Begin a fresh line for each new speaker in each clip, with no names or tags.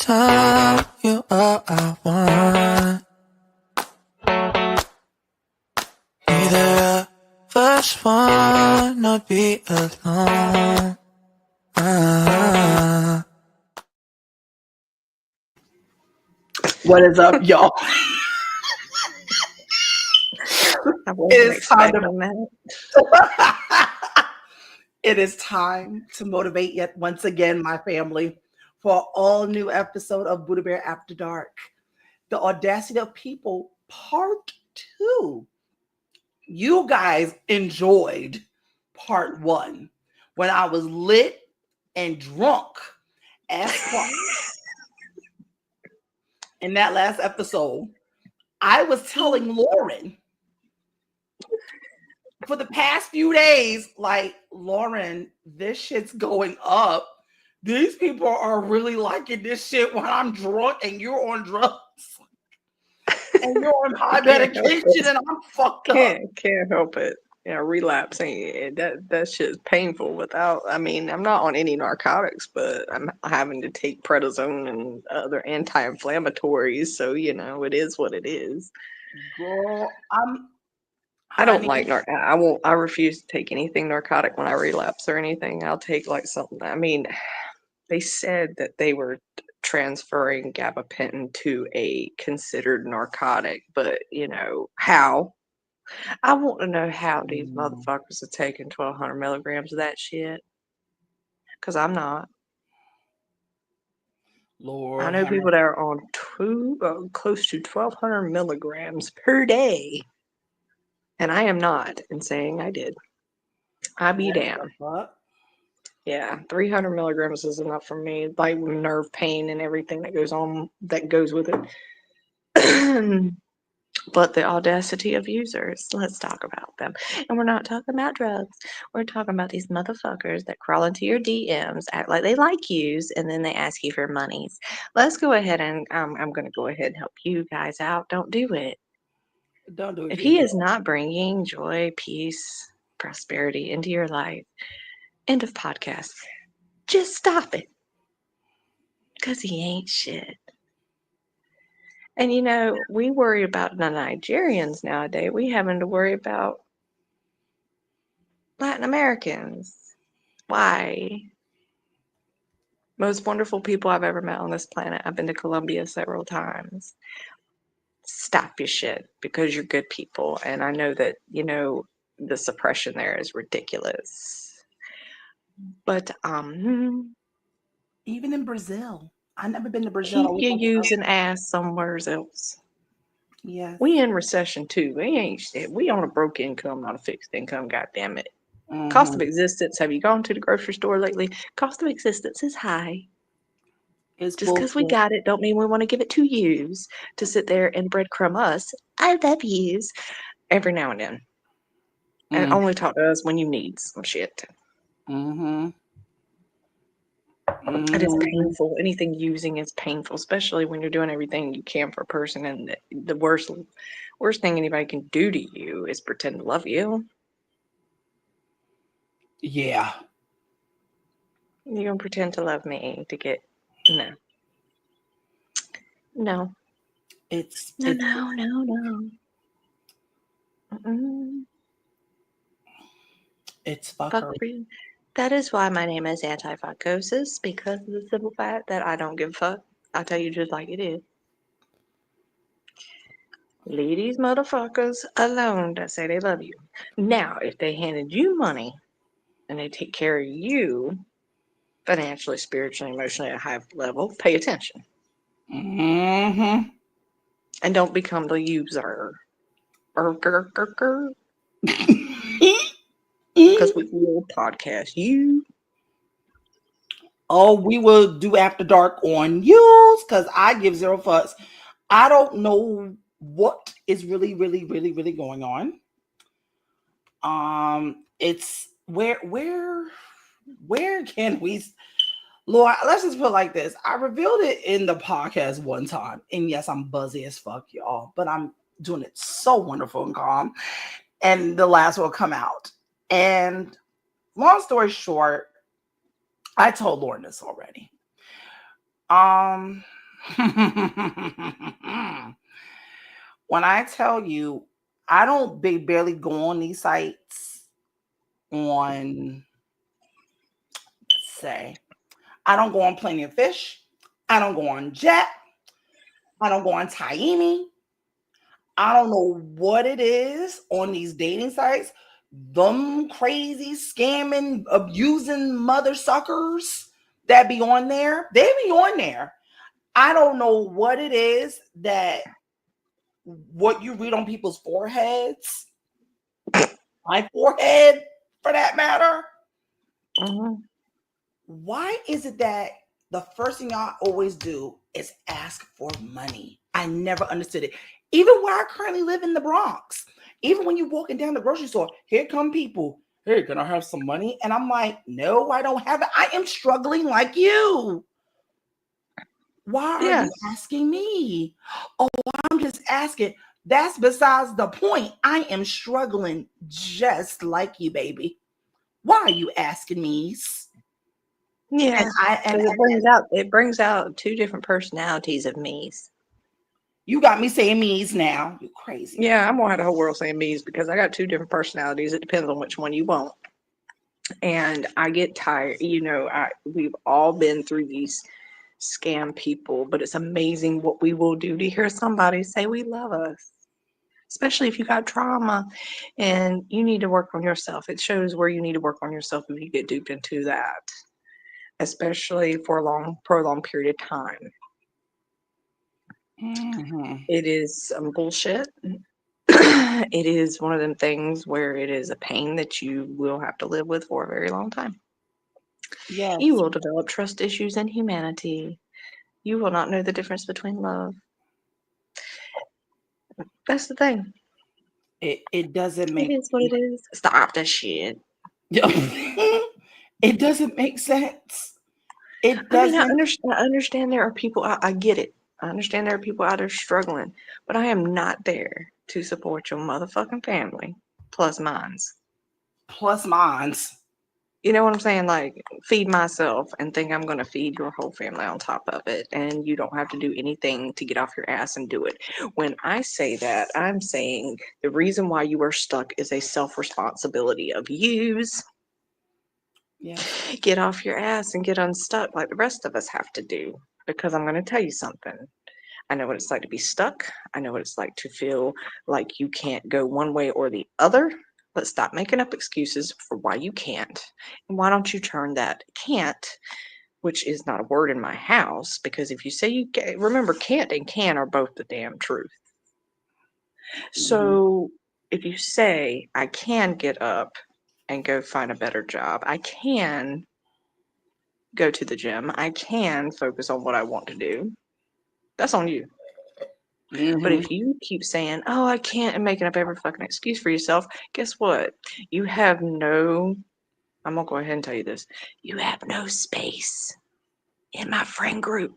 tell you all I want. Neither of us wanna be alone.
What is up, y'all?
I wasn't expecting that.
It is time to motivate yet once again, my family, for an all new episode of Buddha Bear After Dark, the Audacity of People, Part 2. You guys enjoyed Part 1 when I was lit and drunk as fuck. In that last episode, I was telling Lauren for the past few days, like, Lauren, this shit's going up. These people are really liking this shit when I'm drunk and you're on drugs. And you're on high medication and I'm fucked up.
Can't help it. Yeah, relapse ain't that shit's painful without. I mean, I'm not on any narcotics, but I'm having to take prednisone and other anti-inflammatories. So it is what it is.
Girl,
I don't like I refuse to take anything narcotic when I relapse or anything. I'll take like something. I mean, they said that they were transferring gabapentin to a considered narcotic, but how? I want to know how these motherfuckers are taking 1,200 milligrams of that shit. Because I'm not.
Lord,
I know people that are on close to 1,200 milligrams per day. And I am not, and saying I did. I be down. Yeah, 300 milligrams is enough for me, like nerve pain and everything that goes with it. But the audacity of users, let's talk about them. And we're not talking about drugs. We're talking about these motherfuckers that crawl into your DMs, act like they like yous, and then they ask you for monies. Let's go ahead and I'm going to go ahead and help you guys out. Don't do it.
Don't do it.
If he is not bringing joy, peace, prosperity into your life, end of podcast. Just stop it. Because he ain't shit. And we worry about the Nigerians nowadays. We having to worry about Latin Americans. Why? Most wonderful people I've ever met on this planet. I've been to Colombia several times. Stop your shit because you're good people. And I know that, the suppression there is ridiculous. But
even in Brazil. I've never been to Brazil.
Keep you using ass somewhere else.
Yeah.
We in recession too. We ain't shit. We on a broke income, not a fixed income, goddamn it.
Mm-hmm.
Cost of existence. Have you gone to the grocery store lately? Cost of existence is high. Just because we got it don't mean we want to give it to yous to sit there and breadcrumb us. I love yous every now and then. And only talk to us when you need some shit.
Mm-hmm.
It is painful. Anything using is painful, especially when you're doing everything you can for a person. And the worst thing anybody can do to you is pretend to love you.
Yeah.
You're going to pretend to love me to get... No. No. No.
It's fuckery.
That is why my name is Anti-Fuckosis, because of the simple fact that I don't give a fuck. I'll tell you just like it is. Leave these motherfuckers alone that say they love you. Now, if they handed you money and they take care of you financially, spiritually, emotionally at a high level, pay attention.
Mm-hmm.
And don't become the user. Because we will podcast you.
Oh, we will do After Dark on you because I give zero fucks. I don't know what is really, really, really, really going on. It's where can we, Lord, let's just put it like this. I revealed it in the podcast one time, and yes, I'm buzzy as fuck, y'all, but I'm doing it so wonderful and calm. And the last will come out. And long story short, I told Lauren this already. When I tell you, I don't barely go on these sites on, say, I don't go on Plenty of Fish. I don't go on Jet. I don't go on Taimi. I don't know what it is on these dating sites. Them crazy scamming, abusing mother suckers that be on there, they be on there. I don't know what it is that what you read on people's foreheads, my forehead for that matter.
Mm-hmm.
Why is it that the first thing y'all always do is ask for money? I never understood it. Even where I currently live in the Bronx, even when you're walking down the grocery store, here come people. Hey, can I have some money? And I'm like, no, I don't have it. I am struggling like you. Why are you
Yes.
asking me? Oh, I'm just asking. That's besides the point. I am struggling just like you, baby. Why are you asking me? And
Yes.
I and,
Because
and
it brings out two different personalities of me's.
you got me saying me's now. You crazy.
Yeah, I'm gonna have the whole world saying me's because I got two different personalities. It depends on which one you want. And I get tired. We've all been through these scam people, but it's amazing what we will do to hear somebody say we love us. Especially if you got trauma and you need to work on yourself. It shows where you need to work on yourself if you get duped into that, especially for a prolonged period of time.
Mm-hmm.
It is some bullshit. It is one of them things where it is a pain that you will have to live with for a very long time. You
Yes.
will develop trust issues in humanity. You will not know the difference between love. That's the thing.
It doesn't
It
make
is what it is. Stop that shit.
it doesn't make sense. It
I mean,
doesn't.
I understand there are people, I get it. I understand there are people out there struggling, but I am not there to support your motherfucking family plus mines.
Plus mines.
You know what I'm saying? Like, feed myself and think I'm going to feed your whole family on top of it. And you don't have to do anything to get off your ass and do it. When I say that, I'm saying the reason why you are stuck is a self responsibility of yous.
Yes.
Get off your ass and get unstuck like the rest of us have to do. Because I'm going to tell you something. I know what it's like to be stuck. I know what it's like to feel like you can't go one way or the other. But stop making up excuses for why you can't. And why don't you turn that can't, which is not a word in my house, because if you say you can, remember, can't and can are both the damn truth.
Mm-hmm.
So if you say, I can get up and go find a better job, I can go to the gym, I can focus on what I want to do, that's on you. But
Mm-hmm.
if you keep saying, oh, I can't, and making up every fucking excuse for yourself, guess what? You have no, I'm gonna go ahead and tell you this. You have no space in my friend group.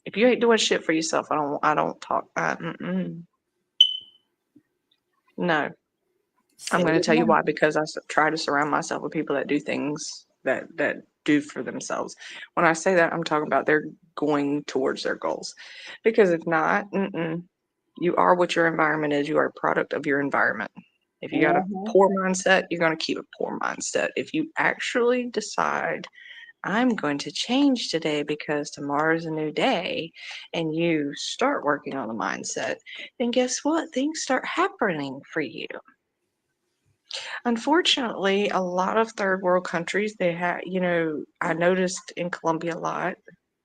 If you ain't doing shit for yourself, I don't talk. No, I'm
Say
going to
it
tell you
again.
why. Because try to surround myself with people that do things that do for themselves. When I say that, I'm talking about they're going towards their goals. Because if not, you are what your environment is. You are a product of your environment. If you got a
Mm-hmm.
poor mindset, you're going to keep a poor mindset. If you actually decide, I'm going to change today because tomorrow's a new day, and you start working on the mindset, then guess what? Things start happening for you. Unfortunately, a lot of third world countries, they have, I noticed in Colombia a lot,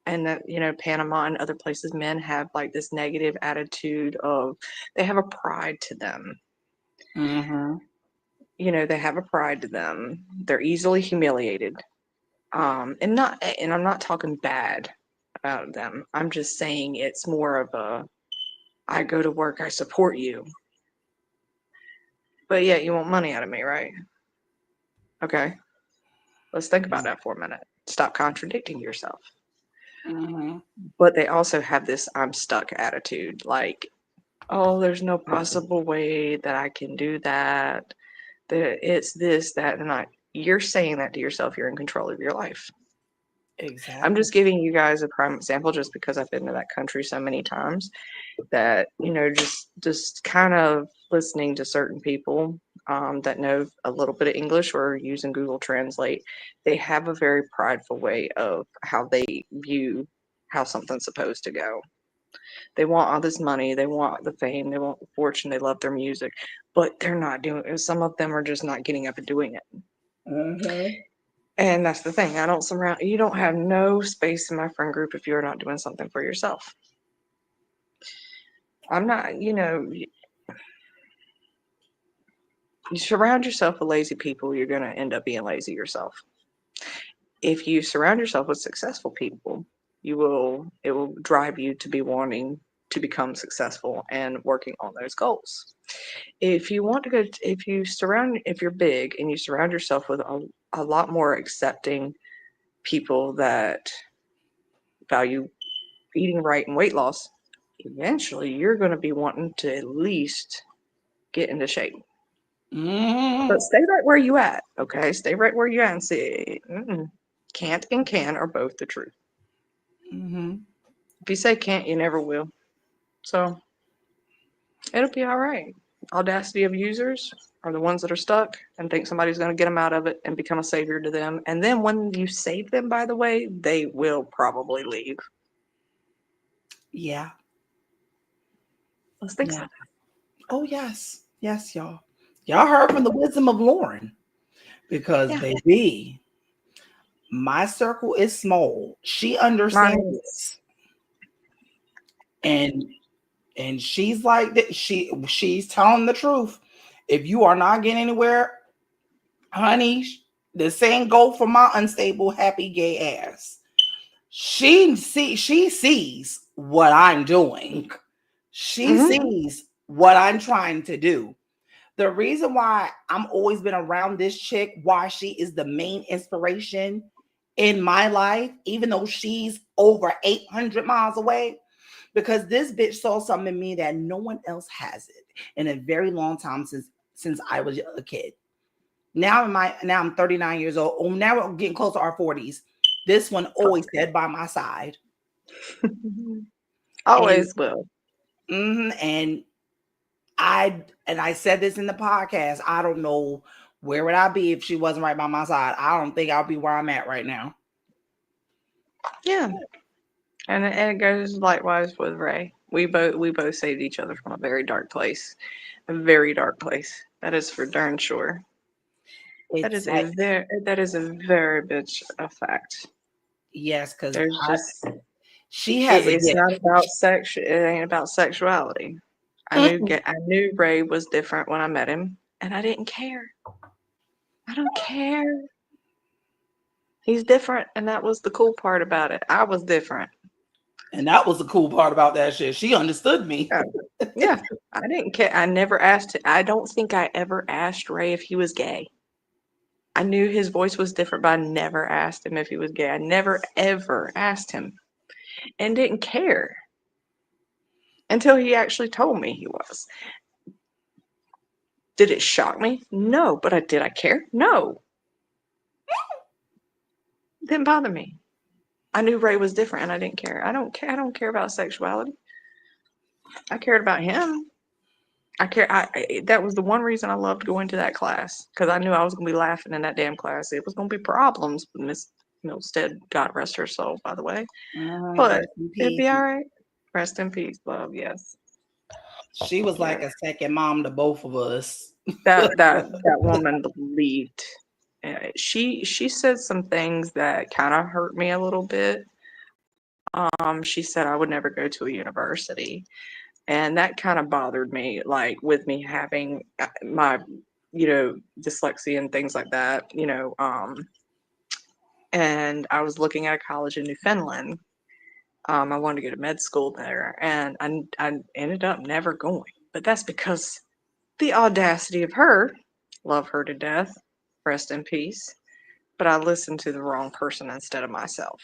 and that, Panama and other places, men have like this negative attitude of, they have a pride to them.
Mm-hmm.
They have a pride to them. They're easily humiliated. And I'm not talking bad about them. I'm just saying it's more of a, I go to work, I support you. But yeah, you want money out of me, right? Okay. Let's think about that for a minute. Stop contradicting yourself.
Mm-hmm.
But they also have this I'm stuck attitude. Like, oh, there's no possible way that I can do that. It's this, that, and I. You're saying that to yourself. You're in control of your life. I'm
Exactly.
just giving you guys a prime example just because I've been to that country so many times that, just kind of listening to certain people that know a little bit of English or using Google Translate, they have a very prideful way of how they view how something's supposed to go. They want all this money, they want the fame, they want the fortune, they love their music, but they're not doing it. Some of them are just not getting up and doing it.
Mm-hmm.
And that's the thing. You don't have no space in my friend group if you're not doing something for yourself. I'm not, you surround yourself with lazy people, you're going to end up being lazy yourself. If you surround yourself with successful people, it will drive you to be wanting to become successful and working on those goals. If you want to go, if you're big and you surround yourself with a lot more accepting people that value eating right and weight loss, eventually you're going to be wanting to at least get into shape.
Mm-hmm.
But stay right where you at, okay? Stay right where you at and say, can't and can are both the truth.
Mm-hmm.
If you say can't, you never will. So it'll be all right. Audacity of users are the ones that are stuck and think somebody's going to get them out of it and become a savior to them. And then when you save them, by the way, they will probably leave.
Yeah.
Let's think
Yeah.
so.
Oh yes. Yes, y'all. Y'all heard from the wisdom of Lauren. Because
Yeah,
baby, my circle is small. She understands
mine is.
this. And she's like that. She's telling the truth. If you are not getting anywhere, honey, the same go for my unstable, happy gay ass. She sees what I'm doing. She
Mm-hmm.
sees what I'm trying to do. The reason why I'm always been around this chick, why she is the main inspiration in my life, even though she's over 800 miles away, because this bitch saw something in me that no one else has it in a very long time since I was a kid. Now I'm 39 years old. Oh, now we're getting close to our 40s. This one always dead by my side. And
Always will.
and I said this in the podcast. I don't know where would I be if she wasn't right by my side. I don't think I'll be where I'm at right now.
Yeah. And it goes likewise with Ray. We both saved each other from a very dark place. A very dark place. That is for darn sure.
It's like
That is a very bitch a fact.
yes, because
There's just
she has a
it's
gift.
not about sex. It ain't about sexuality.
Mm-mm.
I knew Ray was different when I met him, and I didn't care. I don't care. He's different, and that was the cool part about it. I was different.
And that was the cool part about that shit. She understood me.
Yeah, yeah. I didn't care. I never asked. I don't think I ever asked Ray if he was gay. I knew his voice was different, but I never asked him if he was gay. I never ever asked him, and didn't care until he actually told me he was. Did it shock me? No. But did I care? No. It didn't bother me. I knew Ray was different and I didn't care. I don't care. I don't care about sexuality. I cared about him. That was the one reason I loved going to that class because I knew I was going to be laughing in that damn class. It was going to be problems. Miss Milstead, God rest her soul, by the way. But
Rest in
it'd
peace.
be all right. Rest in peace, love. Yes.
She was like
Yes.
a second mom to both of us.
That woman believed. She said some things that kind of hurt me a little bit. She said I would never go to a university, and that kind of bothered me. Like with me having my, dyslexia and things like that. And I was looking at a college in Newfoundland. I wanted to go to med school there, and I ended up never going. But that's because the audacity of her, love her to death, rest in peace. But I listened to the wrong person instead of myself.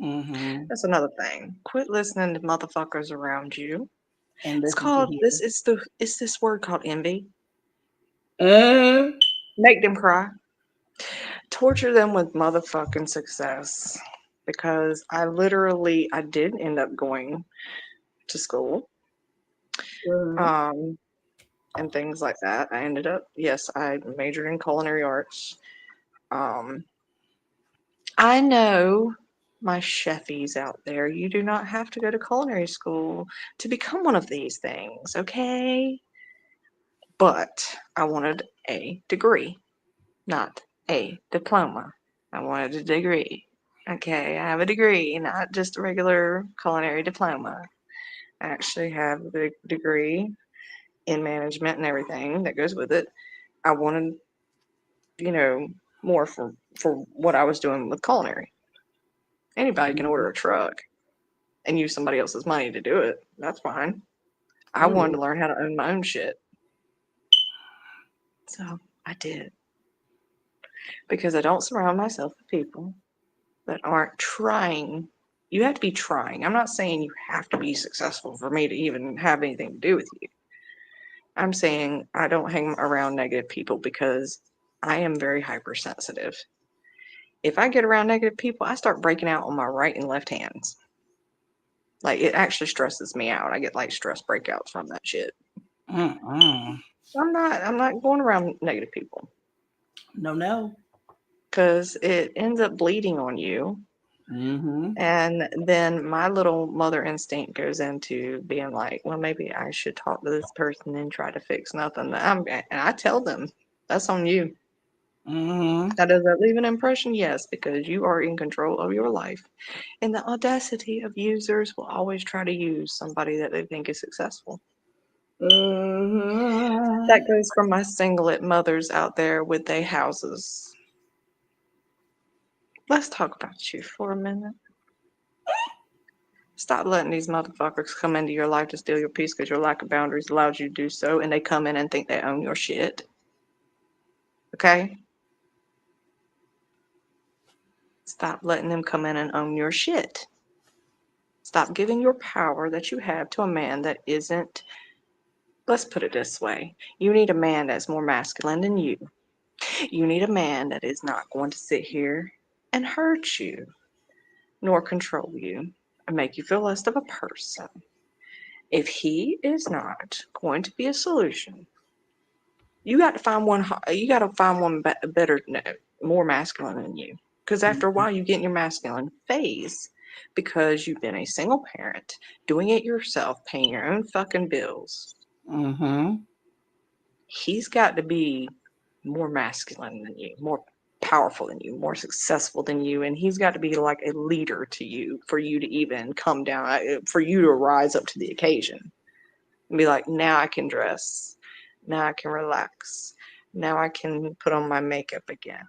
Mm-hmm.
That's another thing. Quit listening to motherfuckers around you.
And
It's
listen to
called
you.
it's this word called envy.
Mm.
Make them cry. Torture them with motherfucking success. because I did end up going to school, and things like that. I majored in culinary arts. I know my chefies out there, you do not have to go to culinary school to become one of these things, okay? But I wanted a degree, not a diploma. I wanted a degree. Okay, I have a degree, not just a regular culinary diploma. I actually have a degree in management and everything that goes with it. I wanted, more for what I was doing with culinary. Anybody can order a truck and use somebody else's money to do it. That's fine. I wanted to learn how to own my own shit. So I did. Because I don't surround myself with people that aren't trying. You have to be trying. I'm not saying you have to be successful for me to even have anything to do with you. I'm saying I don't hang around negative people because I am very hypersensitive. If I get around negative people, I start breaking out on my right and left hands. Like, it actually stresses me out. I get like stress breakouts from that shit. I'm not going around negative people.
No.
Because it ends up bleeding on you. And then my little mother instinct goes into being like, well, maybe I should talk to this person and try to fix nothing. And I tell them, that's on you. Now, does that leave an impression? Yes, because you are in control of your life. And the audacity of users will always try to use somebody that they think is successful. That goes for my singlet mothers out there with their houses. Let's talk about you for a minute. Stop letting these motherfuckers come into your life to steal your peace because your lack of boundaries allows you to do so, and they come in and think they own your shit. Okay? Stop letting them come in and own your shit. Stop giving your power that you have to a man that isn't. Let's put it this way. You need a man that's more masculine than you. You need a man that is not going to sit here and hurt you, nor control you, and make you feel less of a person. If he is not going to be a solution, you got to find one. You got to find one better, more masculine than you. Because after a while, you get in your masculine phase because you've been a single parent, doing it yourself, paying your own fucking bills. He's got to be more masculine than you, more powerful than you, more successful than you, and he's got to be like a leader to you for you to even come down, for you to rise up to the occasion and be like, now I can dress, now I can relax, now I can put on my makeup again,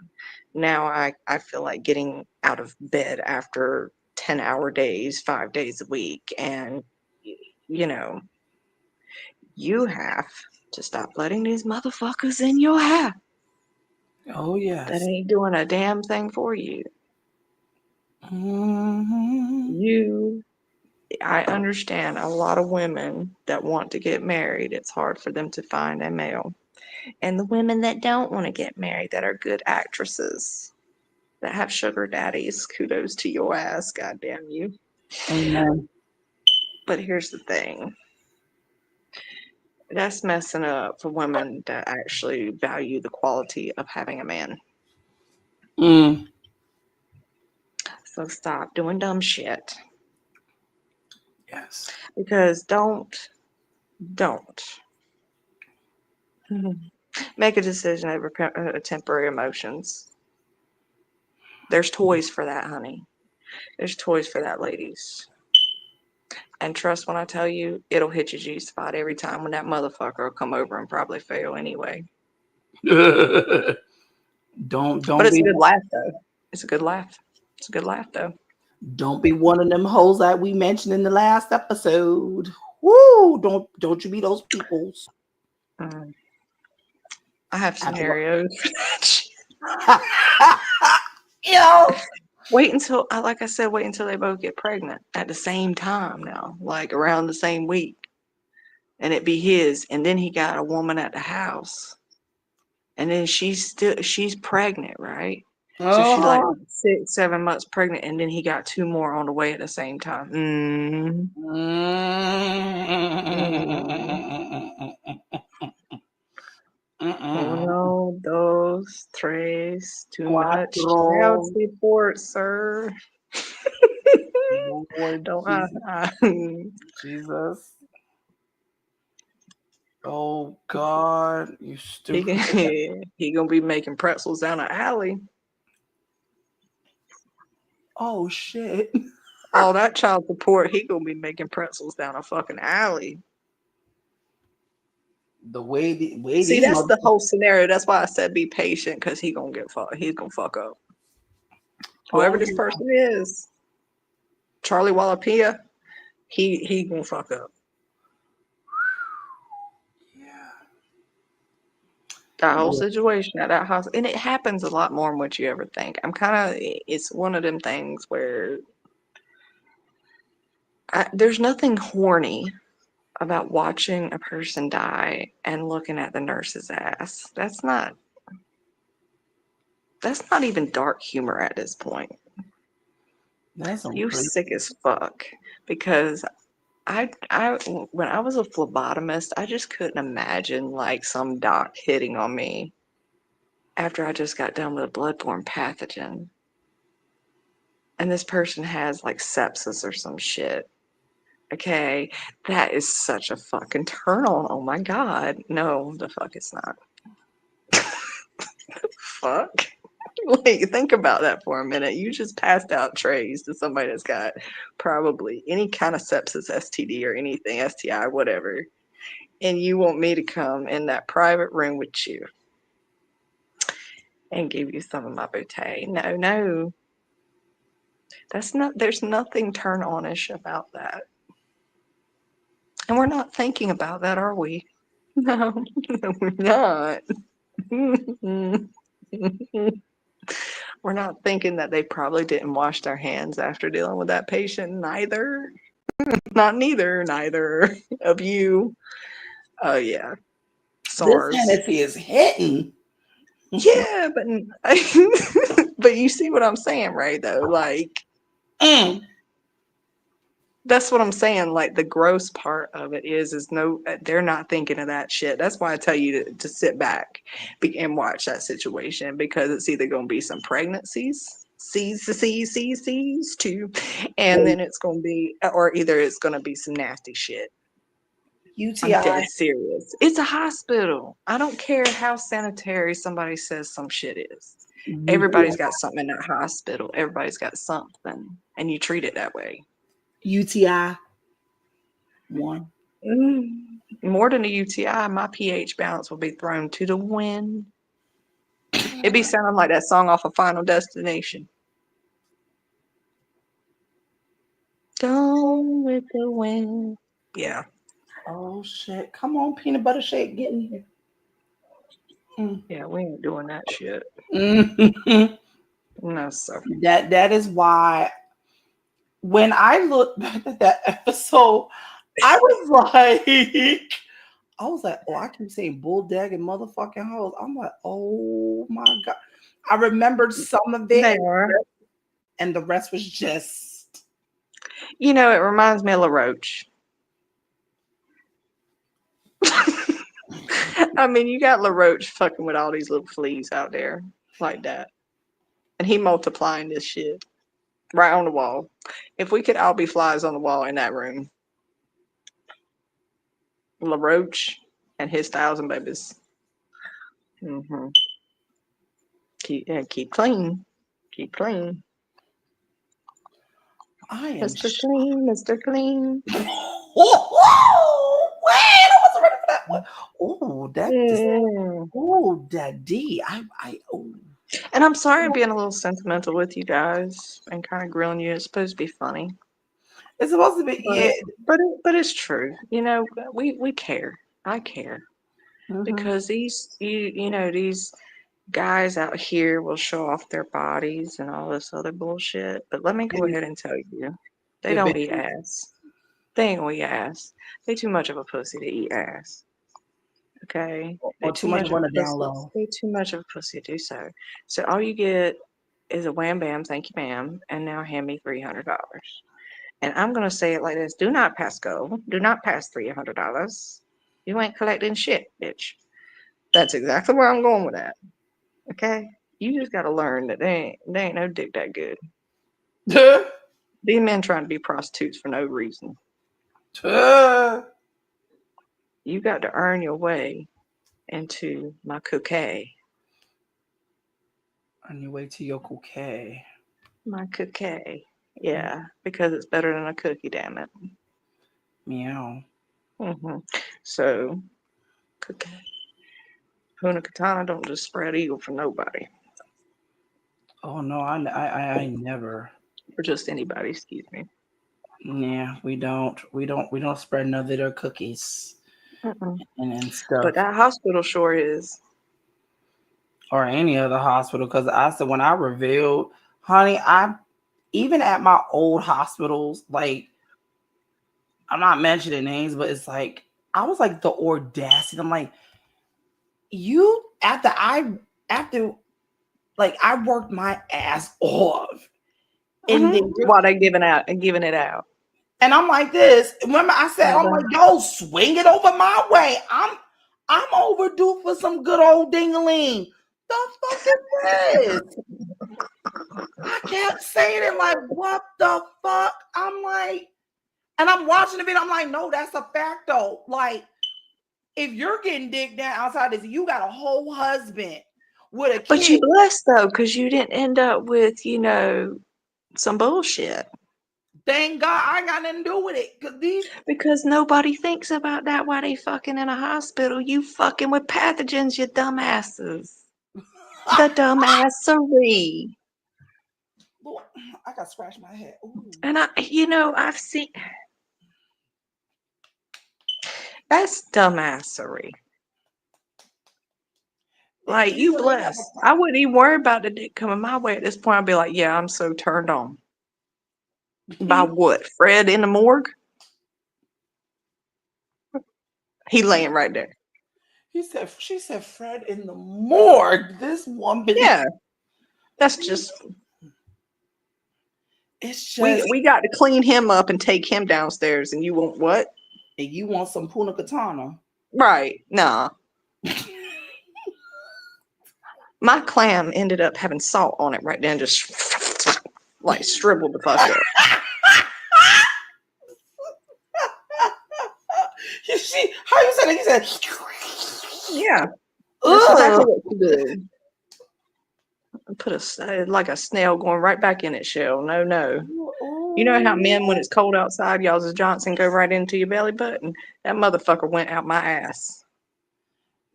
now I feel like getting out of bed after 10-hour days, 5 days a week, and you have to stop letting these motherfuckers in your house.
Oh, yes.
That ain't doing a damn thing for you. I understand a lot of women that want to get married, it's hard for them to find a male. And the women that don't want to get married, that are good actresses, that have sugar daddies, kudos to your ass, goddamn you.
Amen.
But here's the thing. That's messing up for women that actually value the quality of having a man. So stop doing dumb shit.
Yes.
Because don't make a decision over temporary emotions. There's toys for that, honey. There's toys for that, ladies. And trust when I tell you, it'll hit your G spot every time when that motherfucker will come over and probably fail anyway.
Don't
But it's
be
a good laugh though. It's a good laugh. It's a good laugh though.
Don't be one of them hoes that we mentioned in the last episode. Woo! Don't you be those peoples.
I have scenarios. Wait until, like I said, wait until they both get pregnant at the same time now, like around the same week. And it be his, and then he got a woman at the house. And then she's pregnant, right? So she like
Uh-huh.
6, 7 months pregnant, and then he got 2 more on the way at the same time. Uno, dos, tres. Too much child
Cuatro.
support, sir.
Lord
Don't
Jesus. Jesus. Oh God, you
he
stupid.
he gonna be making pretzels down the alley.
Oh shit.
All that child support, he gonna be making pretzels down a fucking alley.
The way
See,
these
that's the
motherfuckers.
whole scenario. That's why I said be patient, because he gonna get fucked. He's gonna fuck up. Whoever
Oh
this
yeah.
person is, Charlie Wallapia, he gonna fuck up.
Yeah.
That whole situation at that house, and it happens a lot more than what you ever think. It's one of them things where there's nothing horny about watching a person die and looking at the nurse's ass. That's not even dark humor at this point.
That's some
You
crazy.
sick as fuck. Because I when I was a phlebotomist, I just couldn't imagine like some doc hitting on me after I just got done with a bloodborne pathogen. And this person has like sepsis or some shit. Okay, that is such a fucking turn on. Oh my god. No, the fuck it's not. Fuck. Like, think about that for a minute. You just passed out trays to somebody that's got probably any kind of sepsis, STD, or anything, STI, whatever. And you want me to come in that private room with you and give you some of my bouteille. No, no. There's nothing turn on-ish about that. And we're not thinking about that, are we? No, no, we're not. We're not thinking that they probably didn't wash their hands after dealing with that patient. Neither. Neither of you. Oh, yeah.
This
SARS.
Hennessy is hitting.
Yeah, but but you see what I'm saying, right? Though, like,
Mm.
that's what I'm saying. Like, the gross part of it is no, they're not thinking of that shit. That's why I tell you to sit back and watch that situation, because it's either going to be some pregnancies, C's too, and then it's going to be, or either it's going to be some nasty shit. I'm
UTI.
dead serious. It's a hospital. I don't care how sanitary somebody says some shit is. Everybody's got something in that hospital. Everybody's got something, and you treat it that way.
UTI. One.
More than a UTI, my pH balance will be thrown to the wind. It'd be sounding like that song off of Final Destination. Gone with the wind. Yeah.
Oh shit! Come on, peanut butter shake, get in here.
Yeah, we ain't doing that shit.
Mm.
No, sir.
That is why when I look back at that episode, I was like, oh, I keep saying bulldog and motherfucking hoes. I'm like, oh my god. I remembered some of it,
They are.
and the rest was just.
You know, it reminds me of LaRoche. I mean, you got LaRoche fucking with all these little fleas out there like that. And he multiplying this shit right on the wall. If we could all be flies on the wall in that room, LaRoche and his 1,000 babies. Mm-hmm. Keep clean. Keep clean.
I am.
Mr. Clean, Mr. Clean.
Oh, wait, I wasn't ready for that one. Oh,
Mm.
oh, that D. Oh.
And I'm sorry I'm being a little sentimental with you guys and kind of grilling you. It's supposed to be funny.
It's supposed to be, yeah.
But it's true. You know, we care. I care. Because these guys out here will show off their bodies and all this other bullshit. But let me go ahead and tell you, they
The
don't eat
bitches.
ass. They ain't gonna eat ass. They too much of a pussy to eat ass. Okay? They
Or too
too
much
much of
running
a
down
pussy.
low.
They too much of a pussy to do so. So all you get is a wham bam, thank you, ma'am, and now hand me $300. And I'm gonna say it like this: do not pass go. Do not pass $300. You ain't collecting shit, bitch. That's exactly where I'm going with that. Okay? You just gotta learn that they ain't no dick that good. These men trying to be prostitutes for no reason. You got to earn your way into my cookie.
On your way to your cookie.
My cookie. Yeah, because it's better than a cookie, damn it.
Meow.
So, cookie. Puna Katana don't just spread eagle for nobody.
Oh no, I never.
For just anybody, excuse me.
Yeah, we don't spread none of their cookies and stuff.
But that hospital sure is.
Or any other hospital, because I said when I revealed, honey, I even at my old hospitals, like I'm not mentioning names, but it's like I was like the audacity. I'm like, you after like I worked my ass off. And then
While they giving it out.
And I'm like this. Remember, I said, I'm like, yo, swing it over my way. I'm overdue for some good old ding-a-ling. The fuck is this? I kept saying it like, what the fuck? I'm like, and I'm watching the video. I'm like, no, that's a fact though. Like, if you're getting digged down outside this, you got a whole husband with a kid.
But you blessed though, because you didn't end up with, some bullshit.
Thank God I ain't got nothing to do with it.
Because nobody thinks about that while they fucking in a hospital. You fucking with pathogens, you dumbasses. The dumbassery.
Lord, I got scratched my head. Ooh.
And I've seen that's dumbassery. Like, you blessed. I wouldn't even worry about the dick coming my way at this point. I'd be like, yeah, I'm so turned on. By what? Fred in the morgue? He laying right there.
She said Fred in the morgue. This woman.
Yeah. That's just.
It's just.
We got to clean him up and take him downstairs, and you want what?
And you want some Puna Katana.
Right. Nah. My clam ended up having salt on it right then, just like shriveled the fuck up.
You see how you said it? You said,
yeah. That's exactly what you did. Put like a snail going right back in its shell. No. You know how men, when it's cold outside, y'all's Johnson go right into your belly button? That motherfucker went out my ass.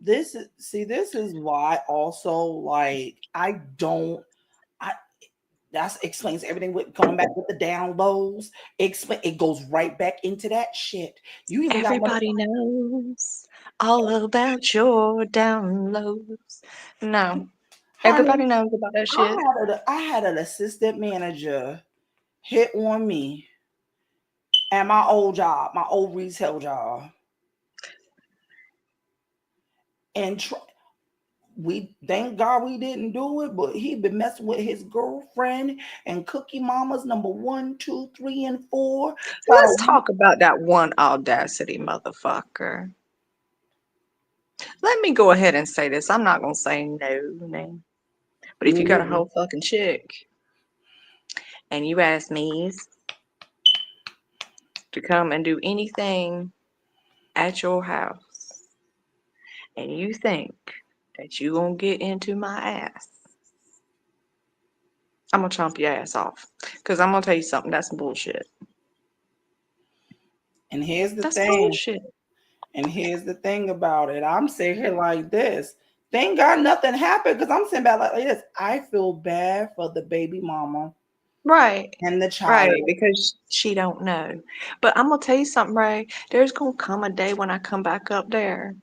This is why also, like, that explains everything with coming back with the down lows. It goes right back into that shit. You even
Everybody knows all about your down lows. No. Everybody knows about that shit.
I had an assistant manager hit on me at my old job, my old retail job. And we thank God we didn't do it, but he been messing with his girlfriend and Cookie Mama's number 1, 2, 3, and 4.
Let's talk about that one Audacity motherfucker. Let me go ahead and say this. I'm not gonna say no name. But if you got a whole fucking chick and you ask me to come and do anything at your house and you think that you gonna get into my ass, I'm gonna chomp your ass off. Because I'm gonna tell you something, that's bullshit.
And here's the thing.
Bullshit.
And here's the thing about it. I'm sitting here like this. Thank God nothing happened, because I'm sitting back like this. I feel bad for the baby mama.
Right.
And the child.
Right, because she don't know. But I'm gonna tell you something, Ray. There's gonna come a day when I come back up there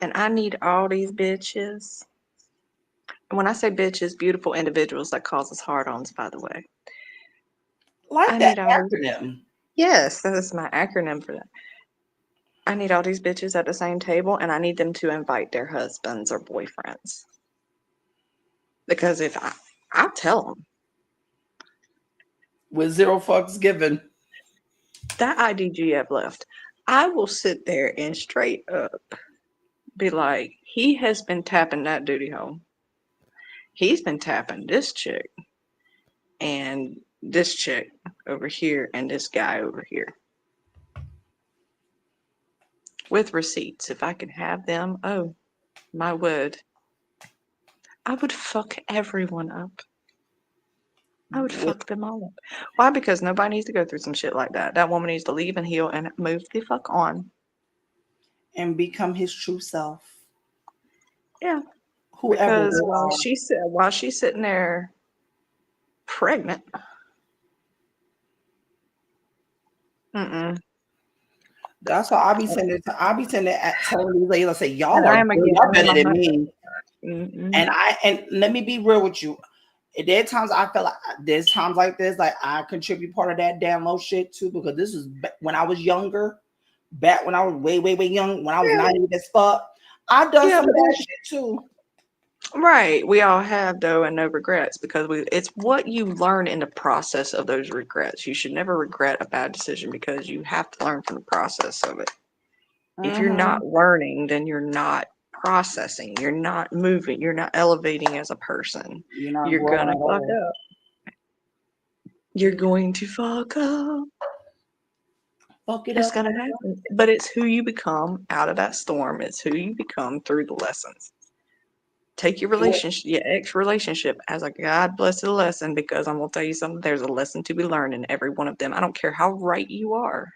and I need all these bitches. And when I say bitches, beautiful individuals that causes hard-ons, by the way.
Like that acronym.
Yes, that is my acronym for that. I need all these bitches at the same table, and I need them to invite their husbands or boyfriends. Because if I'll tell them,
with zero fucks given.
That IDGF left. I will sit there and straight up be like, he has been tapping that duty hole. He's been tapping this chick and this chick over here and this guy over here. With receipts. If I could have them, oh, my word. I would fuck everyone up. I would fuck them all up. Why? Because nobody needs to go through some shit like that. That woman needs to leave and heal and move the fuck on.
And become his true self.
Yeah.
Whoever.
Because while she's sitting there pregnant.
That's why I be telling these ladies, I say, y'all
And
are
y'all
better than me. And let me be real with you. There are times I feel like there's times like this, like I contribute part of that download shit too, because this is when I was younger, back when I was way young, when I was naive as fuck. I've done some of that shit too.
Right. We all have, though, and no regrets, because it's what you learn in the process of those regrets. You should never regret a bad decision because you have to learn from the process of it. If you're not learning, then you're not processing. You're not moving. You're not elevating as a person. You're gonna fuck up. You're going to fuck up.
Fuck it
it's
up.
gonna happen. But it's who you become out of that storm. It's who you become through the lessons. Take your relationship, your ex relationship as a God blessed lesson, because I'm gonna tell you something. There's a lesson to be learned in every one of them. I don't care how right you are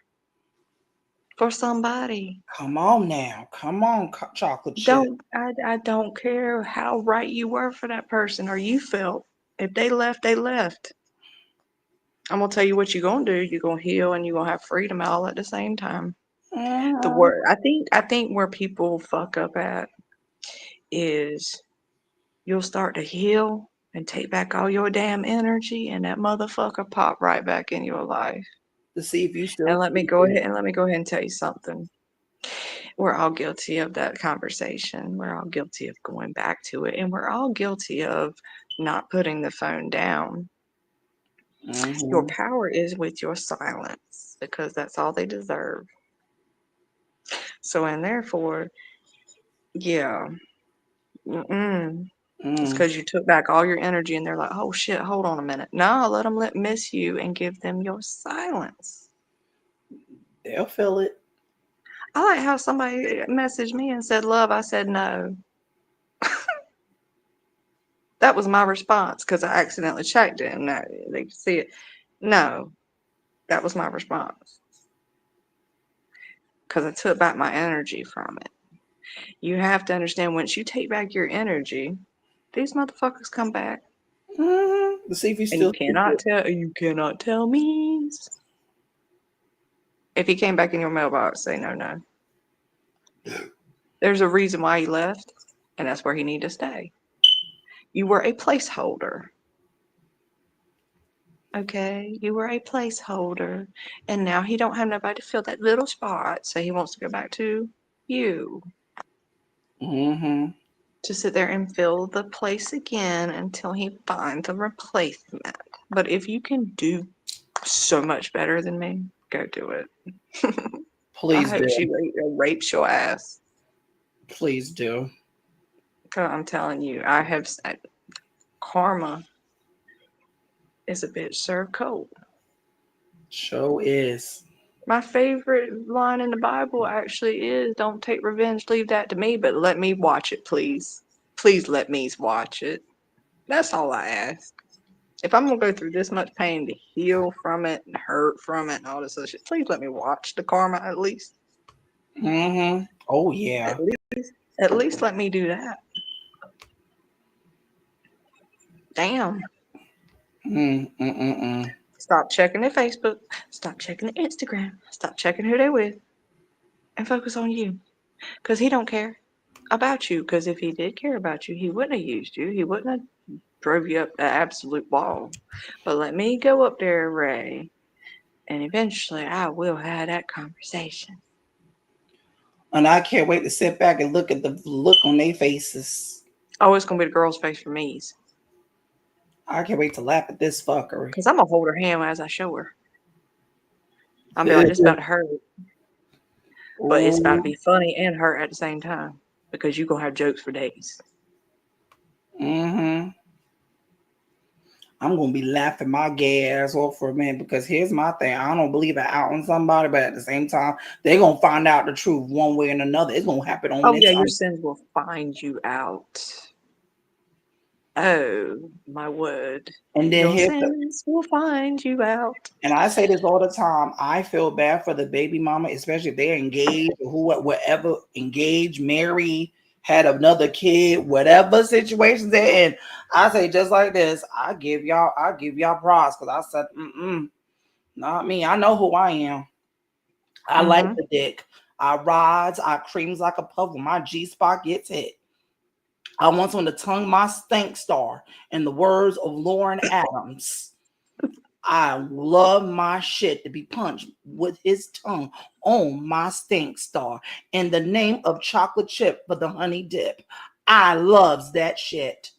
for somebody.
Come on now, come on, chocolate chip.
I don't care how right you were for that person or you felt. If they left, they left. I'm gonna tell you what you're gonna do. You're gonna heal and you're gonna have freedom all at the same time. The word I think where people fuck up at is you'll start to heal and take back all your damn energy, and that motherfucker pop right back in your life.
To see if you still.
And let me go ahead and tell you something. We're all guilty of that conversation. We're all guilty of going back to it, and we're all guilty of not putting the phone down. Your power is with your silence, because that's all they deserve. So, and therefore, yeah. It's because you took back all your energy and they're like, oh shit, hold on a minute. No, let them miss you and give them your silence.
They'll feel it.
I like how somebody messaged me and said, love. I said, no. That was my response because I accidentally checked it and now they could see it. No, that was my response because I took back my energy from it. You have to understand, once you take back your energy, these motherfuckers come back.
To see if you still.
You cannot tell me. If he came back in your mailbox, say no. There's a reason why he left, and that's where he needed to stay. You were a placeholder. Okay? You were a placeholder. And now he don't have nobody to fill that little spot, so he wants to go back to you. To sit there and fill the place again until he finds a replacement. But if you can do so much better than me, go do it.
Please
I hope
do.
she rapes your ass.
Please do.
I'm telling you, karma is a bitch served cold.
Show is.
My favorite line in the Bible actually is, don't take revenge, leave that to me, but let me watch it, please. Please let me watch it. That's all I ask. If I'm going to go through this much pain to heal from it and hurt from it and all this other shit, please let me watch the karma at least.
Oh, yeah.
At least let me do that. Damn. Stop checking their Facebook. Stop checking their Instagram. Stop checking who they're with. And focus on you. Because he don't care about you. Because if he did care about you, he wouldn't have used you. He wouldn't have drove you up the absolute wall. But let me go up there, Ray. And eventually I will have that conversation.
And I can't wait to sit back and look at the look on their faces.
Oh, it's going to be the girl's face for me.
I can't wait to laugh at this fuckery.
Because I'm going to hold her hand as I show her. I'll be like, this about to hurt. But it's about to be funny and hurt at the same time. Because you're going to have jokes for days.
Mm-hmm. I'm gonna be laughing my gay ass off for a minute because here's my thing. I don't believe it out on somebody, but at the same time, they're gonna find out the truth one way or another. It's gonna happen on this.
Oh yeah, your sins will find you out. Oh my word.
And then
Your sins will find you out.
And I say this all the time. I feel bad for the baby mama, especially if they're engaged or whatever, engaged, married, had another kid, whatever situation they're in. I say just like this. I give y'all props because I said, not me. I know who I am. I like the dick. I rides, I creams like a puff when my G-spot gets hit. I want someone to tongue my stink star in the words of Lauren Adams. I love my shit to be punched with his tongue on my stink star in the name of chocolate chip for the honey dip. I loves that shit.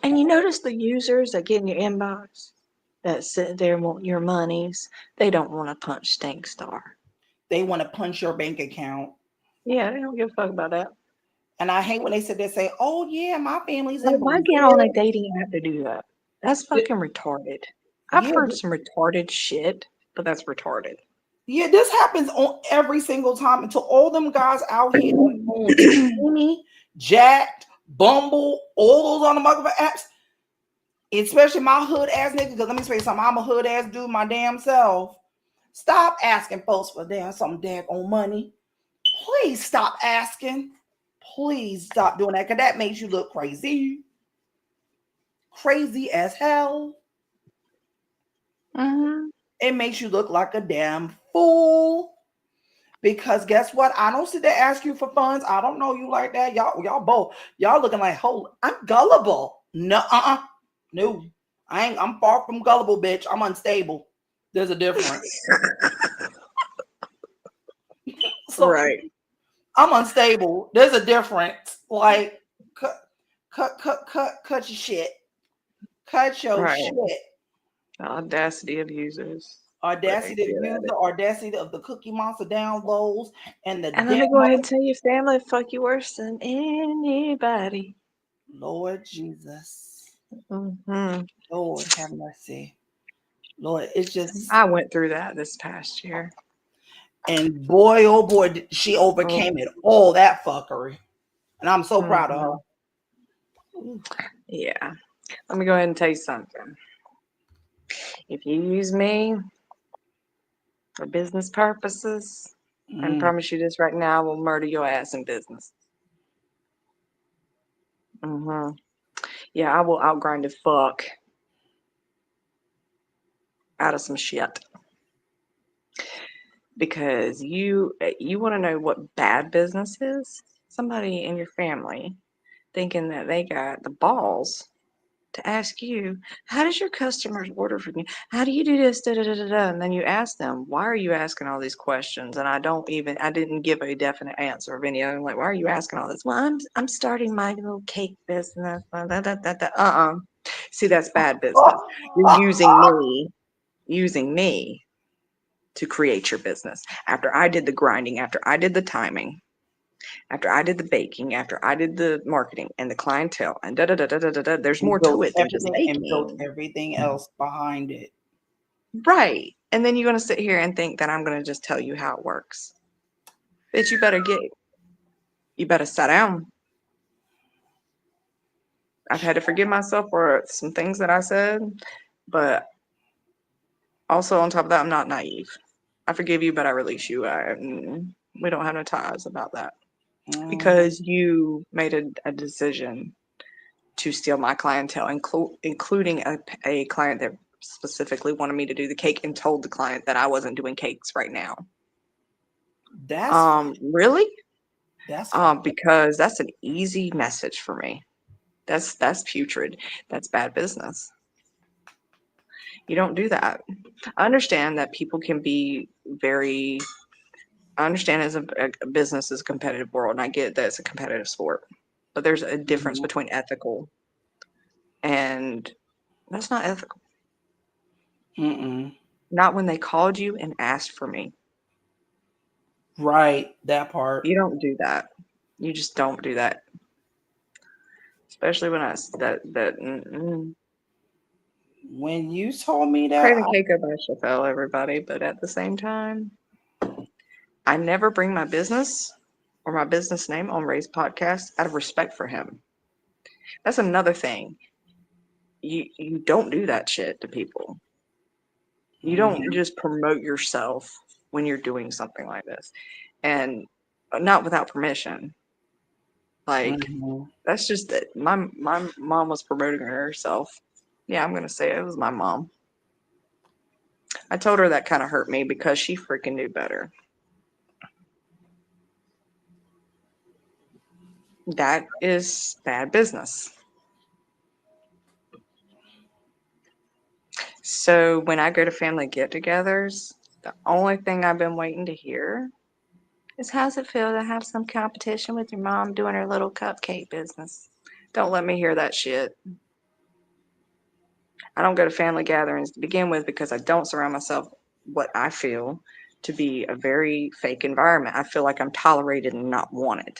And you notice the users that get in your inbox that sit there want your monies, they don't want to punch stink star.
They want to punch your bank account.
Yeah, they don't give a fuck about that.
And I hate when they say, oh yeah, my family's
Like,
in
why get on a dating app to do that? That's fucking retarded. I've heard some retarded shit, but that's retarded.
Yeah, this happens on every single time until all them guys out here on Skinny, Jacked, Bumble, all those on the motherfucking apps, especially my hood ass nigga, because let me tell you something, I'm a hood ass dude my damn self. Stop asking folks for some daggone money. Please stop asking. Please stop doing that, because that makes you look crazy. Crazy as hell. It makes you look like a damn fool. Because guess what? I don't sit there ask you for funds. I don't know you like that. Y'all both. Y'all looking like, holy, I'm gullible. No, no. I'm far from gullible, bitch. I'm unstable. There's a difference. So,
right.
I'm unstable. There's a difference. Like, cut your shit. Cut your shit.
The audacity of users.
Audacity of user, audacity of the Cookie Monster downloads, and
let me go ahead and tell your family fuck you worse than anybody.
Lord Jesus. Lord have mercy. Lord, it's just.
I went through that this past year.
And boy, oh boy, she overcame it. All that fuckery. And I'm so proud of her.
Yeah. Let me go ahead and tell you something. If you use me for business purposes, I promise you this right now, I will murder your ass in business. Yeah, I will outgrind the fuck out of some shit. Because you want to know what bad business is? Somebody in your family thinking that they got the balls to ask you, how does your customers order from you? How do you do this? Da, da, da, da, da. And then you ask them, why are you asking all these questions? And I didn't give a definite answer of any of them. Like, why are you asking all this? Well, I'm starting my little cake business. See, that's bad business. You're using me to create your business. After I did the grinding, after I did the timing, after I did the baking, after I did the marketing and the clientele, and there's more to it than just baking.
And built everything else behind it.
Right. And then you're going to sit here and think that I'm going to just tell you how it works. Bitch, you better sit down. I've had to forgive myself for some things that I said, but also on top of that, I'm not naive. I forgive you, but I release you. We don't have no ties about that. Because you made a decision to steal my clientele, including a client that specifically wanted me to do the cake and told the client that I wasn't doing cakes right now.
That's
really? That's because that's an easy message for me. That's putrid. That's bad business. You don't do that. I understand that people can be very. I understand as a business is a competitive world, and I get that it's a competitive sport. But there's a difference between ethical and That's not ethical.
Mm-mm.
Not when they called you and asked for me.
Right, that part.
You don't do that. You just don't do that. Especially when
When you told me that,
Craving Keiko by Chappelle, everybody, but at the same time, I never bring my business or my business name on Ray's podcast out of respect for him. That's another thing. You don't do that shit to people. You don't just promote yourself when you're doing something like this, and not without permission. Like that's just that my mom was promoting herself. Yeah, I'm gonna say it was my mom. I told her that kind of hurt me because she freaking knew better. That is bad business. So when I go to family get-togethers, the only thing I've been waiting to hear is how's it feel to have some competition with your mom doing her little cupcake business? Don't let me hear that shit. I don't go to family gatherings to begin with because I don't surround myself what I feel to be a very fake environment. I feel like I'm tolerated and not wanted.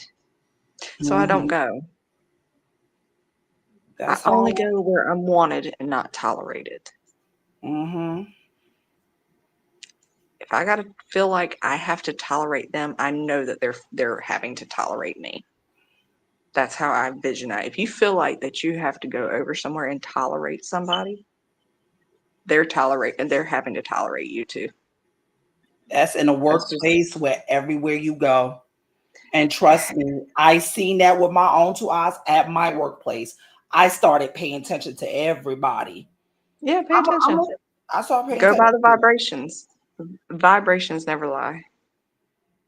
So I don't go. I
that's
only
all.
go where I'm wanted and not tolerated. If I gotta feel like I have to tolerate them, I know that they're having to tolerate me. That's how I envision that. If you feel like that you have to go over somewhere and tolerate somebody, they're having to tolerate you too.
That's in a
That's just
workplace where everywhere you go. And trust me, I seen that with my own two eyes at my workplace. I started paying attention to everybody.
yeah, pay attention.
I started paying
Go by
attention.
the vibrations. Vibrations never lie.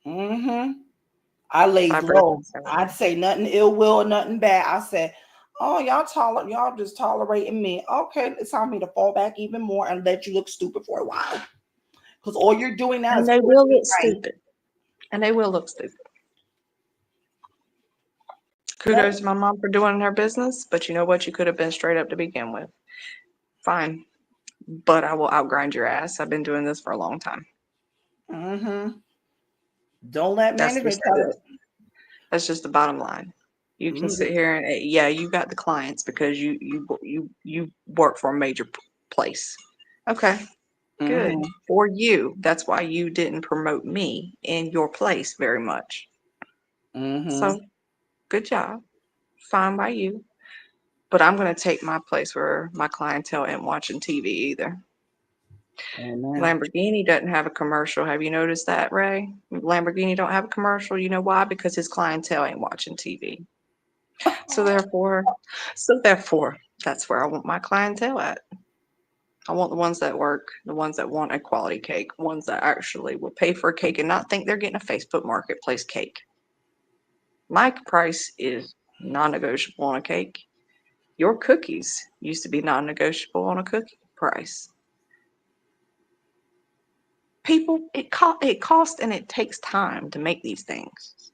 I laid low.
Vibrations never
I'd
lie.
say nothing ill will or nothing bad. I said, "Oh, y'all just tolerating me. Okay, it's time for me to fall back even more and let you look stupid for a while. Because all you're doing now
And
is
they
proving
will
me
look
right."
stupid. And they will look stupid.
Yep.
Kudos to my mom for doing her business, but you know what? You could have been straight up to begin with. Fine. But I will outgrind your ass. I've been doing this for a long time.
Don't let
That's
management
just
tell it.
that's just the bottom line. You can sit here and yeah, you got the clients because you work for a major place. Okay, good for you. That's why you didn't promote me in your place very much. So good job. Fine by you. But I'm gonna take my place where my clientele ain't watching TV either.
Amen.
Lamborghini doesn't have a commercial. Have you noticed that, Ray? Lamborghini don't have a commercial. You know why? Because his clientele ain't watching TV. So therefore, that's where I want my clientele at. I want the ones that work, the ones that want a quality cake, ones that actually will pay for a cake and not think they're getting a Facebook Marketplace cake. My price is non-negotiable on a cake. Your cookies used to be non-negotiable on a cookie price. People, it costs and it takes time to make these things.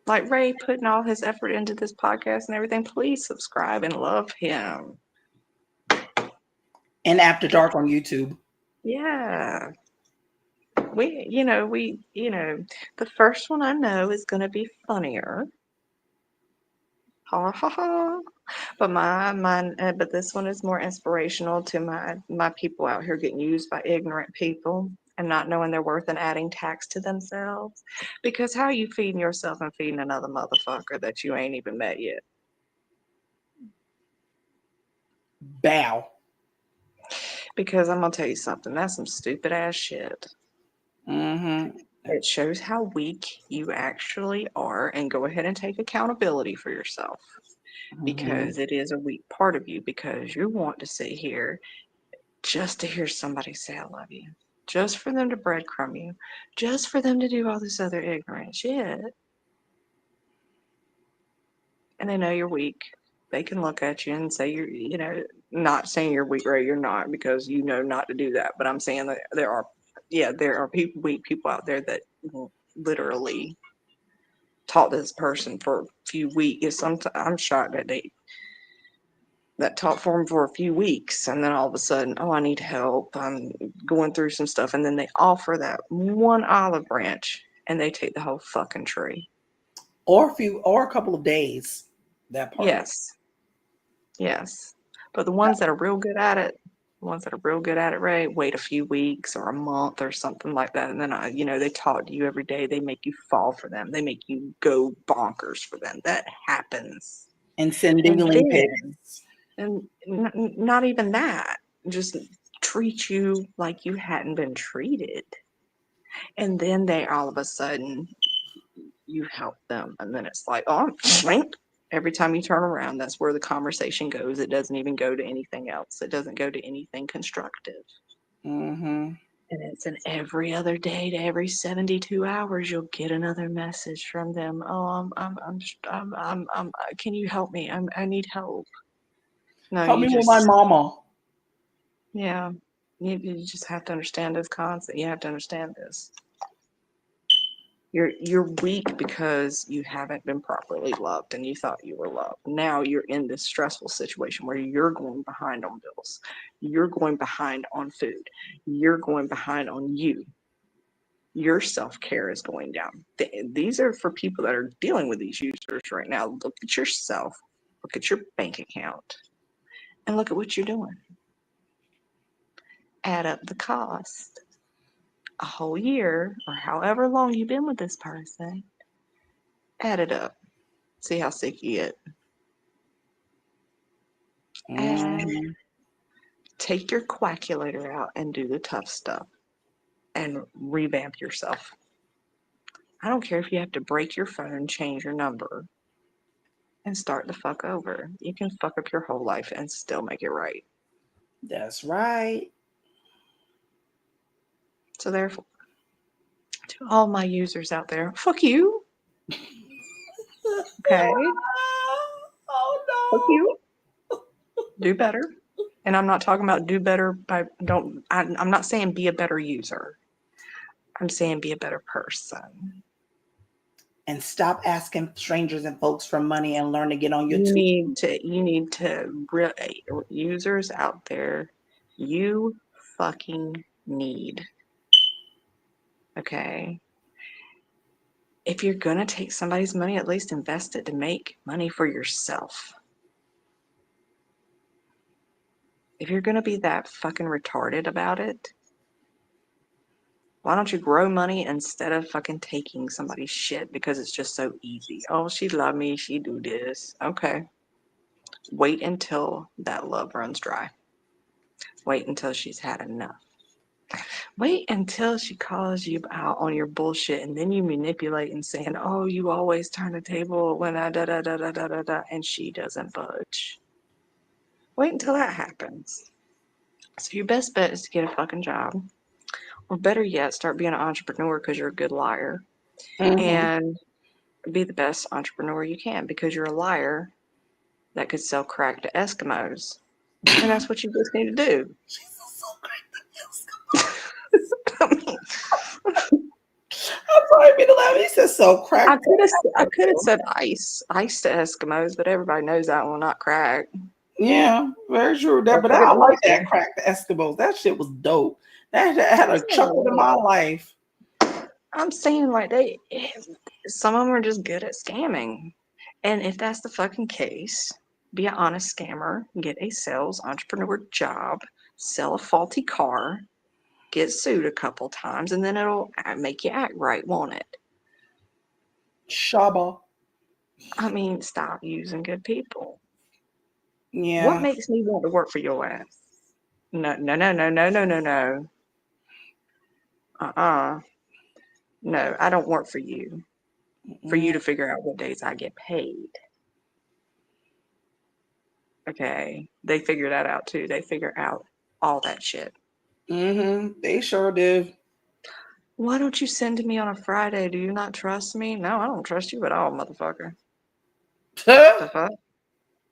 Like Ray putting all his effort into this podcast and everything. Please subscribe and love him.
And After Dark on YouTube.
Yeah. The first one I know is going to be funnier. Ha ha ha. But this one is more inspirational to my people out here getting used by ignorant people and not knowing their worth and adding tax to themselves. Because how are you feeding yourself and feeding another motherfucker that you ain't even met yet?
Bow.
Because I'm gonna tell you something, that's some stupid ass shit. It shows how weak you actually are, and go ahead and take accountability for yourself because it is a weak part of you because you want to sit here just to hear somebody say I love you, just for them to breadcrumb you, just for them to do all this other ignorant shit. And they know you're weak. They can look at you and say not saying you're weak, Ray, you're not, because you know not to do that. But I'm saying that there are weak people out there that literally taught this person for a few weeks. I'm shocked that they that talk for them for a few weeks, and then all of a sudden, oh, I need help. I'm going through some stuff, and then they offer that one olive branch, and they take the whole fucking tree.
Or a couple of days. That part.
Yes, yes. But the ones that are real good at it, Ray, wait a few weeks or a month or something like that, and then they talk to you every day. They make you fall for them. They make you go bonkers for them. That happens.
And send
And
dingling
then,
pigs.
and not even that, just treat you like you hadn't been treated. And then they all of a sudden, you help them, and then it's like, oh, shrink. Every time you turn around, that's where the conversation goes. It doesn't even go to anything else. It doesn't go to anything constructive.
Mm-hmm.
And it's an every other day to every 72 hours, you'll get another message from them. Oh, can you help me? I need help. No,
Help
you
me with my
just,
mama.
yeah, you just have to understand this concept. You have to understand this. You're weak because you haven't been properly loved and you thought you were loved. Now you're in this stressful situation where you're going behind on bills. You're going behind on food. You're going behind on you. Your self-care is going down. These are for people that are dealing with these users right now. Look at yourself, look at your bank account, and look at what you're doing. Add up the cost. A whole year or however long you've been with this person, add it up. See how sick you get. And
Mm-hmm.
take your calculator out and do the tough stuff and revamp yourself. I don't care if you have to break your phone and change your number and start the fuck over. You can fuck up your whole life and still make it right.
That's right.
So therefore, to all my users out there, fuck you. Okay? Fuck
Oh
you. Do better. And I'm not talking about do better by I'm not saying be a better user. I'm saying be a better person.
and stop asking strangers and folks for money and learn to get on your
You
two.
need to really, users out there, you fucking need. Okay. If you're gonna take somebody's money, at least invest it to make money for yourself. If you're gonna be that fucking retarded about it, why don't you grow money instead of fucking taking somebody's shit because it's just so easy? Oh, she love me, she do this. Okay. Wait until that love runs dry. Wait until she's had enough. Wait until she calls you out on your bullshit and then you manipulate and saying, oh, you always turn the table when I da da da da da da da, and she doesn't budge. Wait until that happens. So your best bet is to get a fucking job. Or better yet, start being an entrepreneur because you're a good liar.
Mm-hmm.
And be the best entrepreneur you can because you're a liar that could sell crack to Eskimos. And that's what you just need to do.
She's so great. I'm sorry, me to laugh. He said so crack.
I could have said ice to Eskimos, but everybody knows that will not crack.
Yeah, very true.
So
That,
I
but
figured
I like
ice.
that crack the Eskimos. That shit was dope. That had a chuckle in my life.
I'm saying like some of them are just good at scamming, and if that's the fucking case, be an honest scammer, get a sales entrepreneur job, sell a faulty car, get sued a couple times, and then it'll make you act right, won't it?
Shaba.
I mean, stop using good people. What
Yeah.
makes me want to work for your ass? No, no, no, no, no, no, no, no. Uh-uh. No, I don't work for you. For you to figure out what days I get paid. Okay. They figure that out too. They figure out all that shit.
Mm-hmm. They sure did.
Why don't you send to me on a Friday? Do you not trust me? No, I don't trust you at all, motherfucker. The fuck?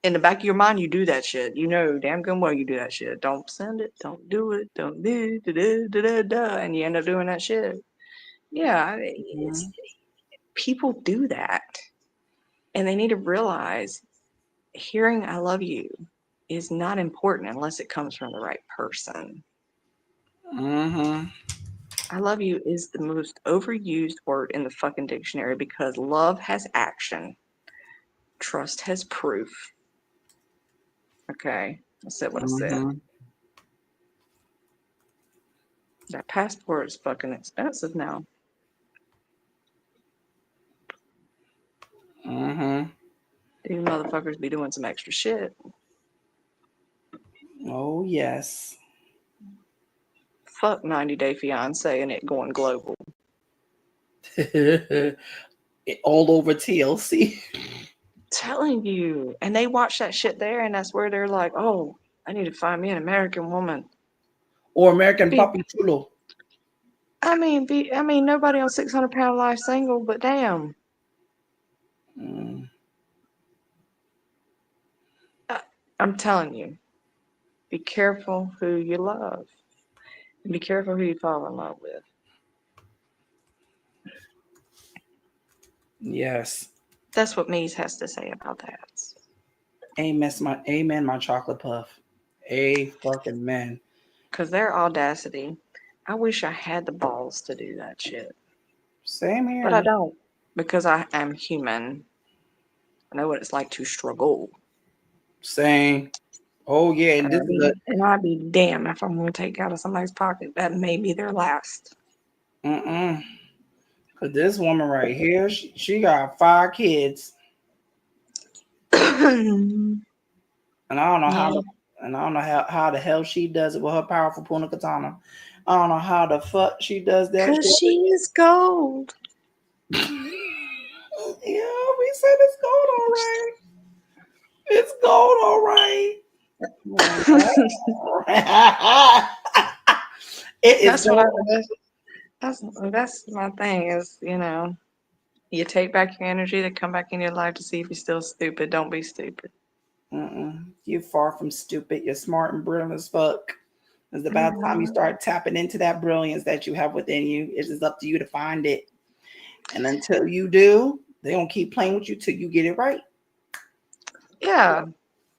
In the back of your mind, you do that shit. You know damn good well you do that shit. Don't send it. Don't do it. Don't do da, and you end up doing that shit. Yeah,
Mhm.
people do that, and they need to realize hearing "I love you" is not important unless it comes from the right person.
Mm-hmm.
I love you is the most overused word in the fucking dictionary because love has action, trust has proof. Okay, I said what I said.
Mm-hmm.
That passport is fucking expensive now.
Mm-hmm.
These motherfuckers be doing some extra shit.
Oh yes.
Fuck 90 Day Fiance and it going global.
All over TLC.
Telling you. And they watch that shit there and that's where they're like, oh, I need to find me an American woman.
Or American
Be,
Papi Chulo.
I mean, nobody on 600-pound life single, but damn.
Mm.
I'm telling you, be careful who you love. And be careful who you fall in love with.
Yes.
That's what Mies has to say about that.
Amen, my chocolate puff. A fucking man.
Because their audacity, I wish I had the balls to do that shit.
Same
But I
here.
don't. Because I am human. I know what it's like to struggle.
Same. Oh yeah, and
And I'd be damned if I'm going to take out of somebody's pocket that may be their last.
Cause this woman right here, she got 5 kids, and I don't know how.
Yeah.
And I don't know how the hell she does it with her powerful Puna Katana. I don't know how the fuck she does that
Because
shit.
she is gold.
Yeah, we said it's gold, all right. It's gold, all right. It is
That's what I.
gold.
That's my thing. Is you take back your energy to come back in your life to see if you're still stupid. Don't be stupid.
You're far from stupid. You're smart and brilliant as fuck. It's about time you
Mhm.
start tapping into that brilliance that you have within you. It's just up to you to find it. And until you do, they're going to keep playing with you till you get it right.
Yeah,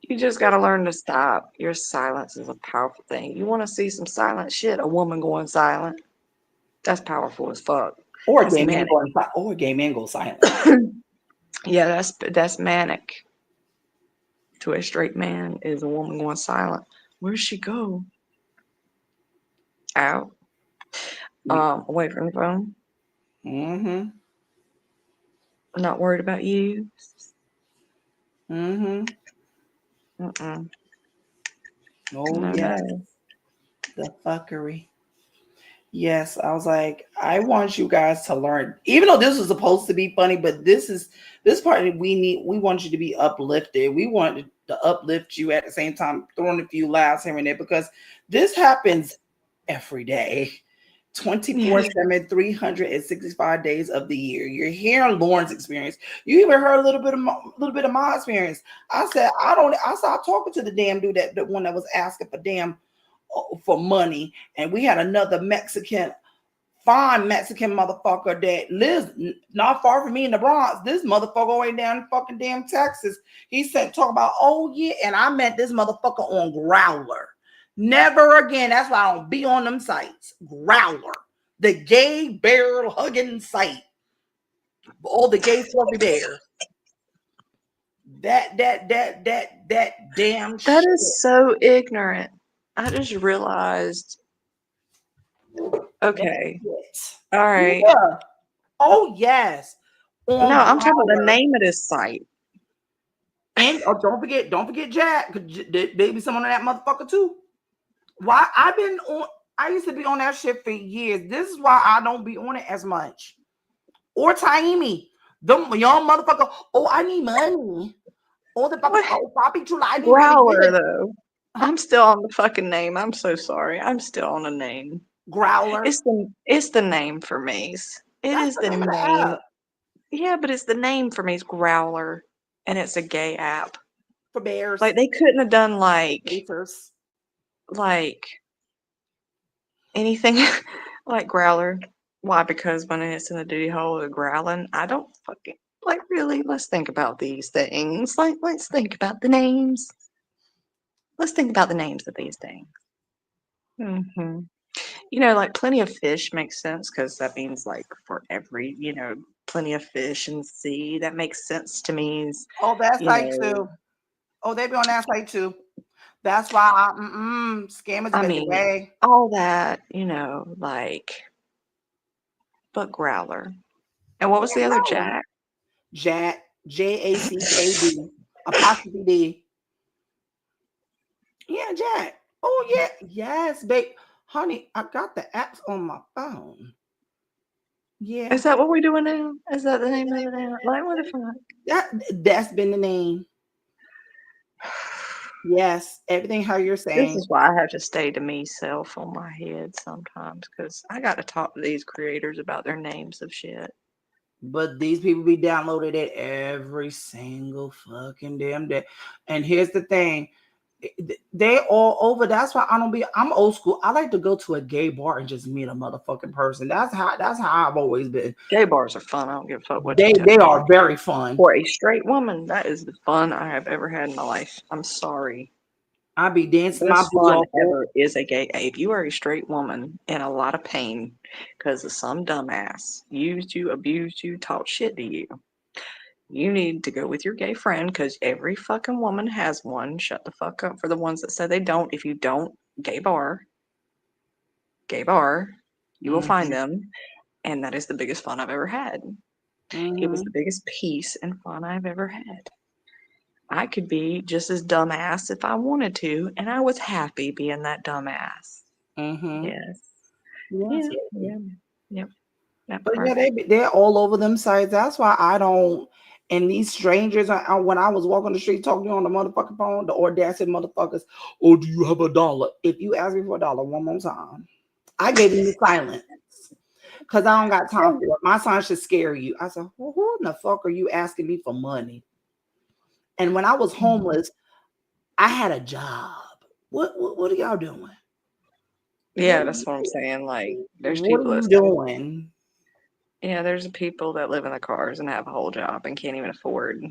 you just got to learn to stop. Your silence is a powerful thing. You want to see some silent shit? A woman going silent. That's powerful as fuck.
Or a
That's
gay man
manic.
go silent.
Yeah, that's manic. To a straight man is a woman going silent. Where'd she go? Out. Away from the phone.
Mm-hmm.
Not worried about you.
Mm-hmm.
Mm-mm.
Oh,
No,
yes.
no.
The fuckery. Yes, I was like, I want you guys to learn, even though this was supposed to be funny, but this part that we want you to be uplifted. We want to uplift you at the same time, throwing a few laughs here and there, because this happens every day. 24/7, 365 days of the year. You're hearing Lauren's experience. You even heard a little bit of my experience. I said, I stopped talking to the damn dude, the one that was asking for money. And we had another fine Mexican motherfucker that lives not far from me in the Bronx. This motherfucker way down in fucking damn Texas. He said, talk about, oh yeah. And I met this motherfucker on Growler. Never again. That's why I don't be on them sites. Growler. The gay bear hugging site. All the gay fluffy bear. That damn shit.
That is so ignorant. I just realized. Okay. All right.
Yeah. Oh yes.
No,
On
I'm talking about the
Growler.
name of this site.
And don't forget Jack. They be someone on that motherfucker too. Why I used to be on that shit for years. This is why I don't be on it as much. Or Taimi. Them young motherfucker. Oh, I need money. Oh, the papi,
What?
papi chula, I need money.
Growler, though. I'm still on the fucking name. I'm so sorry. I'm still on the name.
Growler.
It's the name for me. It
That's
is
the
the
name of the
name.
app
Yeah, but it's the name for me. It's Growler, and it's a gay app.
for bears.
Like they couldn't have done
Haters.
like anything like Growler. Why? Because when it's in the duty hole, it's growling. I don't fucking like really. Let's think about these things. Like let's think about the names. Let's think about the names of these things. Hmm. You know, like plenty of fish makes sense because that means like for every, plenty of fish in the sea. That makes sense to me.
Oh, that
You
site
know,
too. Oh, they be on that site too. That's why scammers
I
better
mean,
way.
all that, like but growler. And what was the other Jack?
Jack, Jackd, apostrophe D. Yeah, Jack. Oh yeah, yes, babe. Honey, I got the apps on my phone. Yeah,
Is that what we're doing now? Is that the name of it now? Like, what the fuck?
that's been the name. Yes, everything how you're
This
saying.
is why I have to stay to myself on my head sometimes because I got to talk to these creators about their names of shit.
But these people be downloaded it every single fucking damn day. And here's the thing. They all over. That's why I'm old school. I like to go to a gay bar and just meet a motherfucking person. That's how I've always been.
Gay bars are fun. I don't give a fuck what you
They
tell me.
are very fun.
For a straight woman, that is the fun I have ever had in my life. I'm sorry.
I be dancing my
Best
booty
fun
off.
ever is a gay. If you are a straight woman in a lot of pain because of some dumbass used you, abused you, talked shit to you, you need to go with your gay friend because every fucking woman has one. Shut the fuck up for the ones that say they don't. If you don't, gay bar, gay bar, you will find
Mm-hmm.
them. And that is the biggest fun I've ever had. It was
Mm-hmm.
the biggest peace and fun I've ever had. I could be just as dumbass if I wanted to, and I was happy being that dumbass.
Mm-hmm.
Yes.
Yes.
Yeah. Yeah. Yep. That
But
part.
yeah, they're all over them sites. That's why I don't. And these strangers, when I was walking the street talking to you on the motherfucking phone, the audacity motherfuckers. Oh, do you have $1? If you ask me for $1 one more time, I gave them the silence because I don't got time for it. My sign should scare you. I said, well, who in the fuck are you asking me for money? And when I was homeless, I had a job. What are y'all doing?
Yeah, that's what I'm saying. Like, there's
What are
people that
you
say,
doing?
yeah, there's people that live in the cars and have a whole job and can't even afford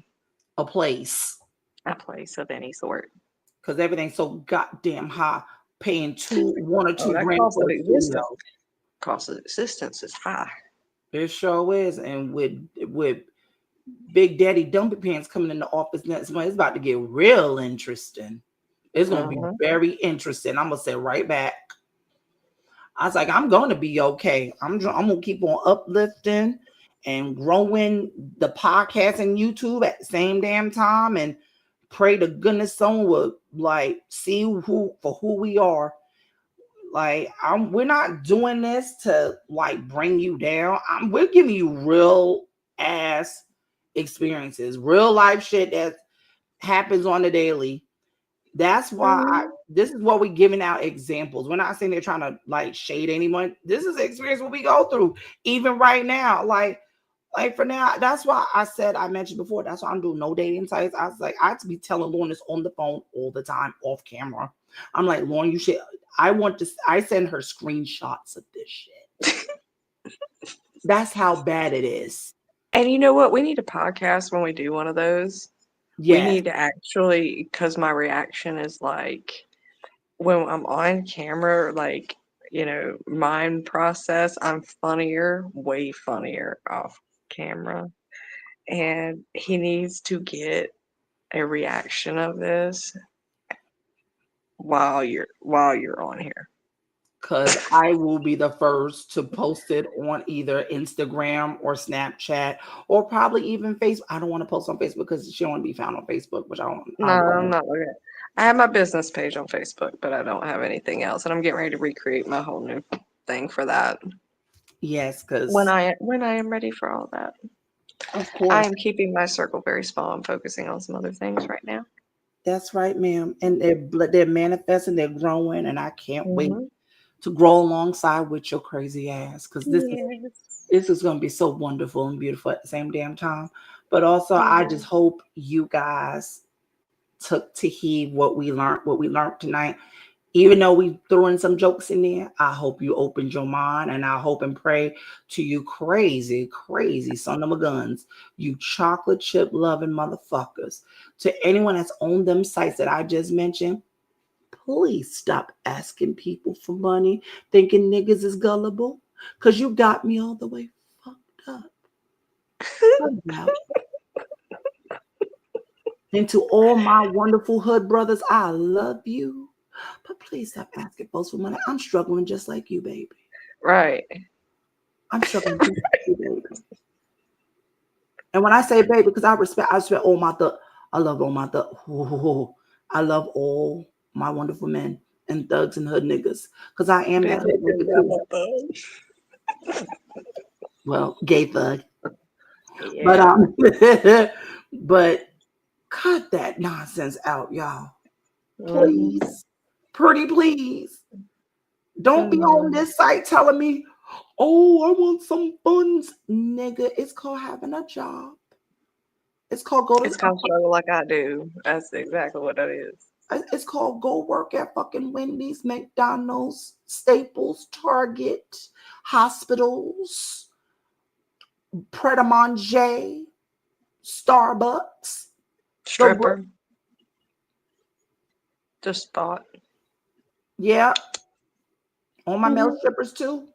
A place.
a place of any sort.
Because everything's so goddamn high. Paying one or
Oh,
two
that
grand
cost
for
of
a
existence.
studio.
Cost of existence is high.
It sure is. And with Big Daddy Dumpy Pants coming in the office next month, it's about to get real interesting. It's gonna be
Mm-hmm.
very interesting. I'm gonna say right back. I was like, I'm gonna be okay. I'm gonna keep on uplifting and growing the podcast and YouTube at the same damn time, and pray to goodness someone will like see who we are. Like we're not doing this to like bring you down. We're giving you real ass experiences, real life shit that happens on the daily. That's why this is what we're giving out examples. We're not saying they're trying to like shade anyone. This is the experience what we go through, even right now. Like for now, that's why I mentioned before. That's why I'm doing no dating sites. I was like, I have to be telling Lauren this on the phone all the time, off camera. I'm like, Lauren, you should. I send her screenshots of this shit. That's how bad it is.
And you know what? We need a podcast when we do one of those. We
Yes,
need to actually, because my reaction is like, when I'm on camera, like, mind process, I'm funnier, way funnier off camera. And he needs to get a reaction of this while you're on here.
because I will be the first to post it on either Instagram or Snapchat or probably even Facebook. I don't want to post on Facebook because she don't want to be found on Facebook, which I don't.
No, I'm not looking at. I have my business page on Facebook, but I don't have anything else, and I'm getting ready to recreate my whole new thing for that
Yes,
when
because
I am ready for all that.
of
I
course.
am keeping my circle very small. I'm focusing on some other things right now.
That's right, ma'am. And they're manifesting, they're growing, and I can't wait
Hmm.
to grow alongside with your crazy ass because
Yes.
this is going to be so wonderful and beautiful at the same damn time. But also, I just
Yes.
hope you guys took to heed what we learned tonight. Even though we threw in some jokes in there, I hope you opened your mind, and I hope and pray to you crazy, crazy son of a guns, you chocolate chip loving motherfuckers. To anyone that's on them sites that I just mentioned, please stop asking people for money, thinking niggas is gullible, because you got me all the way fucked up. Out. And to all my wonderful hood brothers, I love you. But please stop asking folks for money. I'm struggling just like you, baby.
Right.
I'm struggling just like you, baby. And when I say baby, because I respect all my I love all my I love all my wonderful men and thugs and hood niggas. Because I am that hood nigga too. Well, gay thug.
Yeah.
But cut that nonsense out, y'all. Please. Pretty please. Don't be on this site telling me, oh, I want some funds. Nigga, it's called having a job. It's called
It's called struggle like I do. That's exactly what that is.
It's called go work at fucking Wendy's, McDonald's, Staples, Target, hospitals, Pret a Manger, Starbucks.
Stripper. Just thought.
Yeah. All my male strippers too.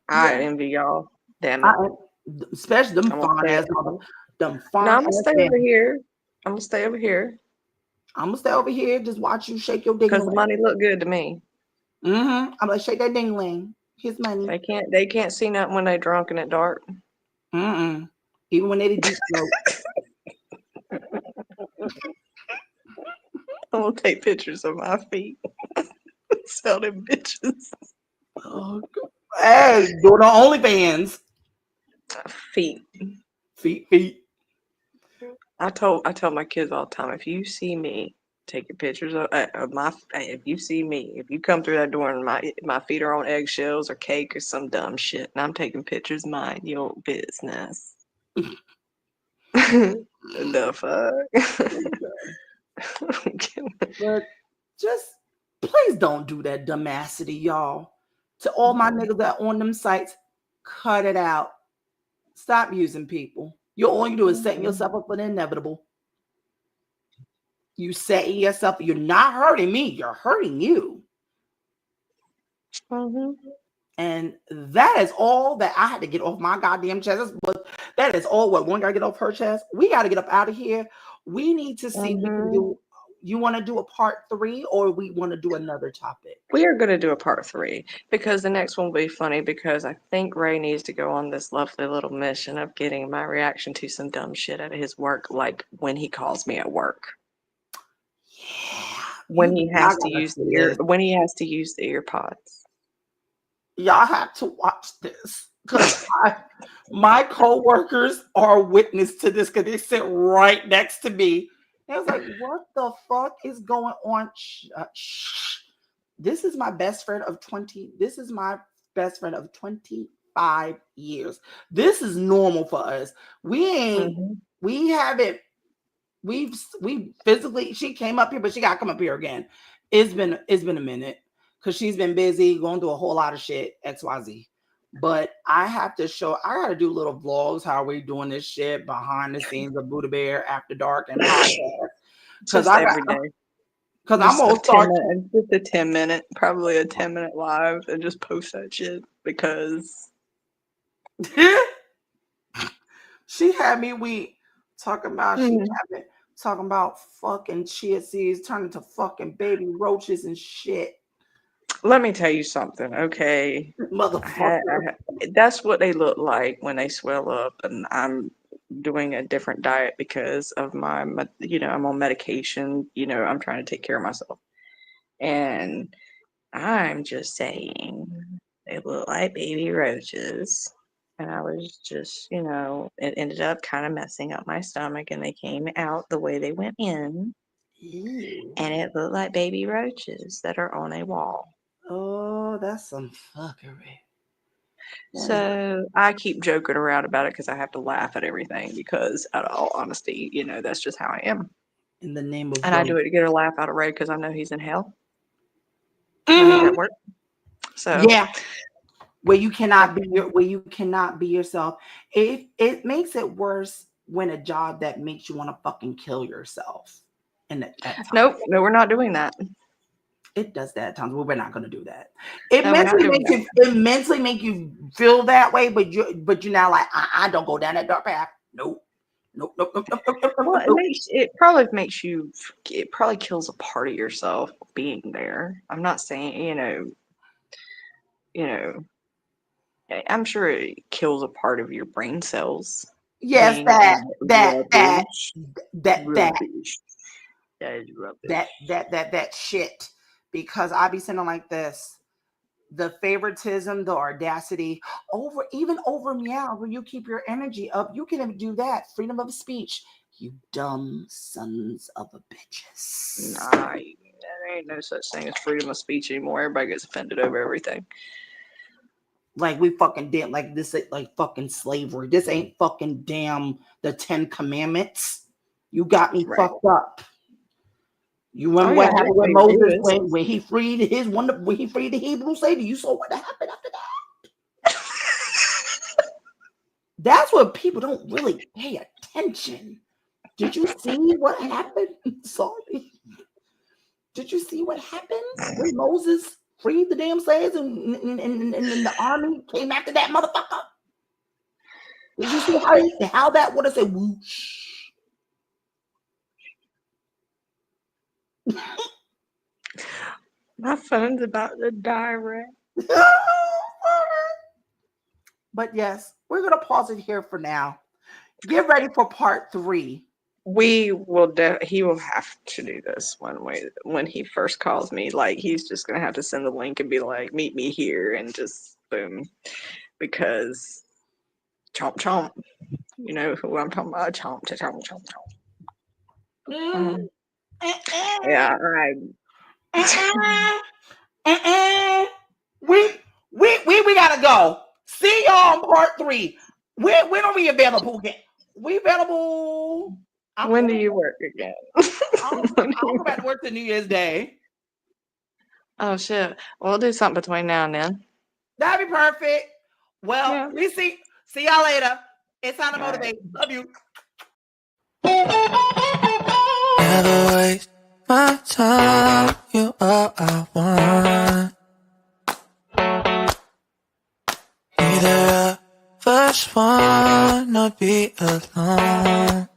I envy y'all. Damn it.
Especially them fine ass mother. Them fine.
No, I'm gonna stay over here. I'm gonna stay over here.
I'm gonna stay over here. Just watch you shake your ding.
Because the money look good to me.
I'm gonna shake that ding-ling. His money.
They can't see nothing when they drunk and at dark.
Even when they deep throat.
I'm gonna take pictures of my feet. Sell them bitches.
Oh, hey, doing the OnlyFans.
Feet. I tell my kids all the time, if you see me taking pictures of my, if you see me, if you come through that door and my feet are on eggshells or cake or some dumb shit, and I'm taking pictures, mind your business. The fuck.
But just please don't do that dumbacity, y'all. To all my niggas that on them sites, cut it out. Stop using people. All you do is setting yourself up for the inevitable. You setting yourself. You're not hurting me. You're hurting you. And that is all that I had to get off my goddamn chest. But that is all what one got to get off her chest. We got to get up out of here. We need to see. We can do. You want to do a part 3 or we want to do another topic?
We are going to do a part 3 because the next one will be funny because I think Ray needs to go on this lovely little mission of getting my reaction to some dumb shit out of his work, like when he calls me at work.
Yeah.
When he has to use the ear pods.
Y'all have to watch this because my co-workers are witness to this because they sit right next to me. I was like, what the fuck is going on? This is my best friend of 25 years. This is normal for us. We haven't physically, she came up here, but she got to come up here again. It's been a minute because she's been busy going through a whole lot of shit, XYZ. But I got to do little vlogs. How are we doing this shit behind the scenes of Buddha Bear After Dark and podcast?
Because every day.
Because I'm gonna start
just a 10-minute, probably a 10-minute live, and just post that shit because
she had me talking about fucking chia seeds turning to fucking baby roaches and shit.
Let me tell you something, okay?
Motherfucker.
That's what they look like when they swell up, and I'm doing a different diet because of my, I'm on medication, I'm trying to take care of myself. And I'm just saying, they look like baby roaches. And I was just, it ended up kind of messing up my stomach, and they came out the way they went in. Ew. And it looked like baby roaches that are on a wall.
Oh, that's some fuckery.
So I keep joking around about it because I have to laugh at everything because, out of all honesty, that's just how I am.
In the name of
and I do it to get a laugh out of Ray because I know he's in hell when he's at work. So
yeah, where you cannot be yourself. It makes it worse when a job that makes you want to fucking kill yourself. And at times,
No, we're not doing that.
it does that at times. Well, we're not going to do that. It
No, we're not
mentally
doing
makes you. It mentally make you feel that way, but you're now like, I don't go down that dark path. Nope. Nope.
Well, it probably kills a part of yourself being there. I'm not saying, I'm sure it kills a part of your brain cells.
Yes,
being
that
rubbish.
that shit. Because I be saying like this. The favoritism, the audacity, even over meow, where you keep your energy up, you can do that. Freedom of speech, you dumb sons of a bitches.
Nah, there ain't no such thing as freedom of speech anymore. Everybody gets offended over everything.
Like we fucking did, like this, like fucking slavery. This ain't fucking damn the 10 Commandments. You got me fucked up. You remember what happened with Moses when he freed when he freed the Hebrew slave? You saw what happened after that. That's what people don't really pay attention. Did you see what happened? Sorry. Did you see what happened when Moses freed the damn slaves and the army came after that motherfucker? Did you see how that would have said whoosh?
My phone's about to die, Ray.
But yes, we're gonna pause it here for now. Get ready for part 3.
He will have to do this one way when he first calls me. Like, he's just gonna have to send the link and be like, meet me here, and just boom, because chomp chomp. You know who I'm talking about? Chomp chomp chomp chomp. Yeah,
We gotta go. See y'all on part 3. When are we available again? We available.
When do you work again?
I'll go back to work to New Year's Day.
Oh shit. We'll do something between now and then.
That'd be perfect. Well,
Yeah.
we see y'all later. It's time to motivate. Love you.
Never waste my time. You all I want. Neither of us wanna be alone.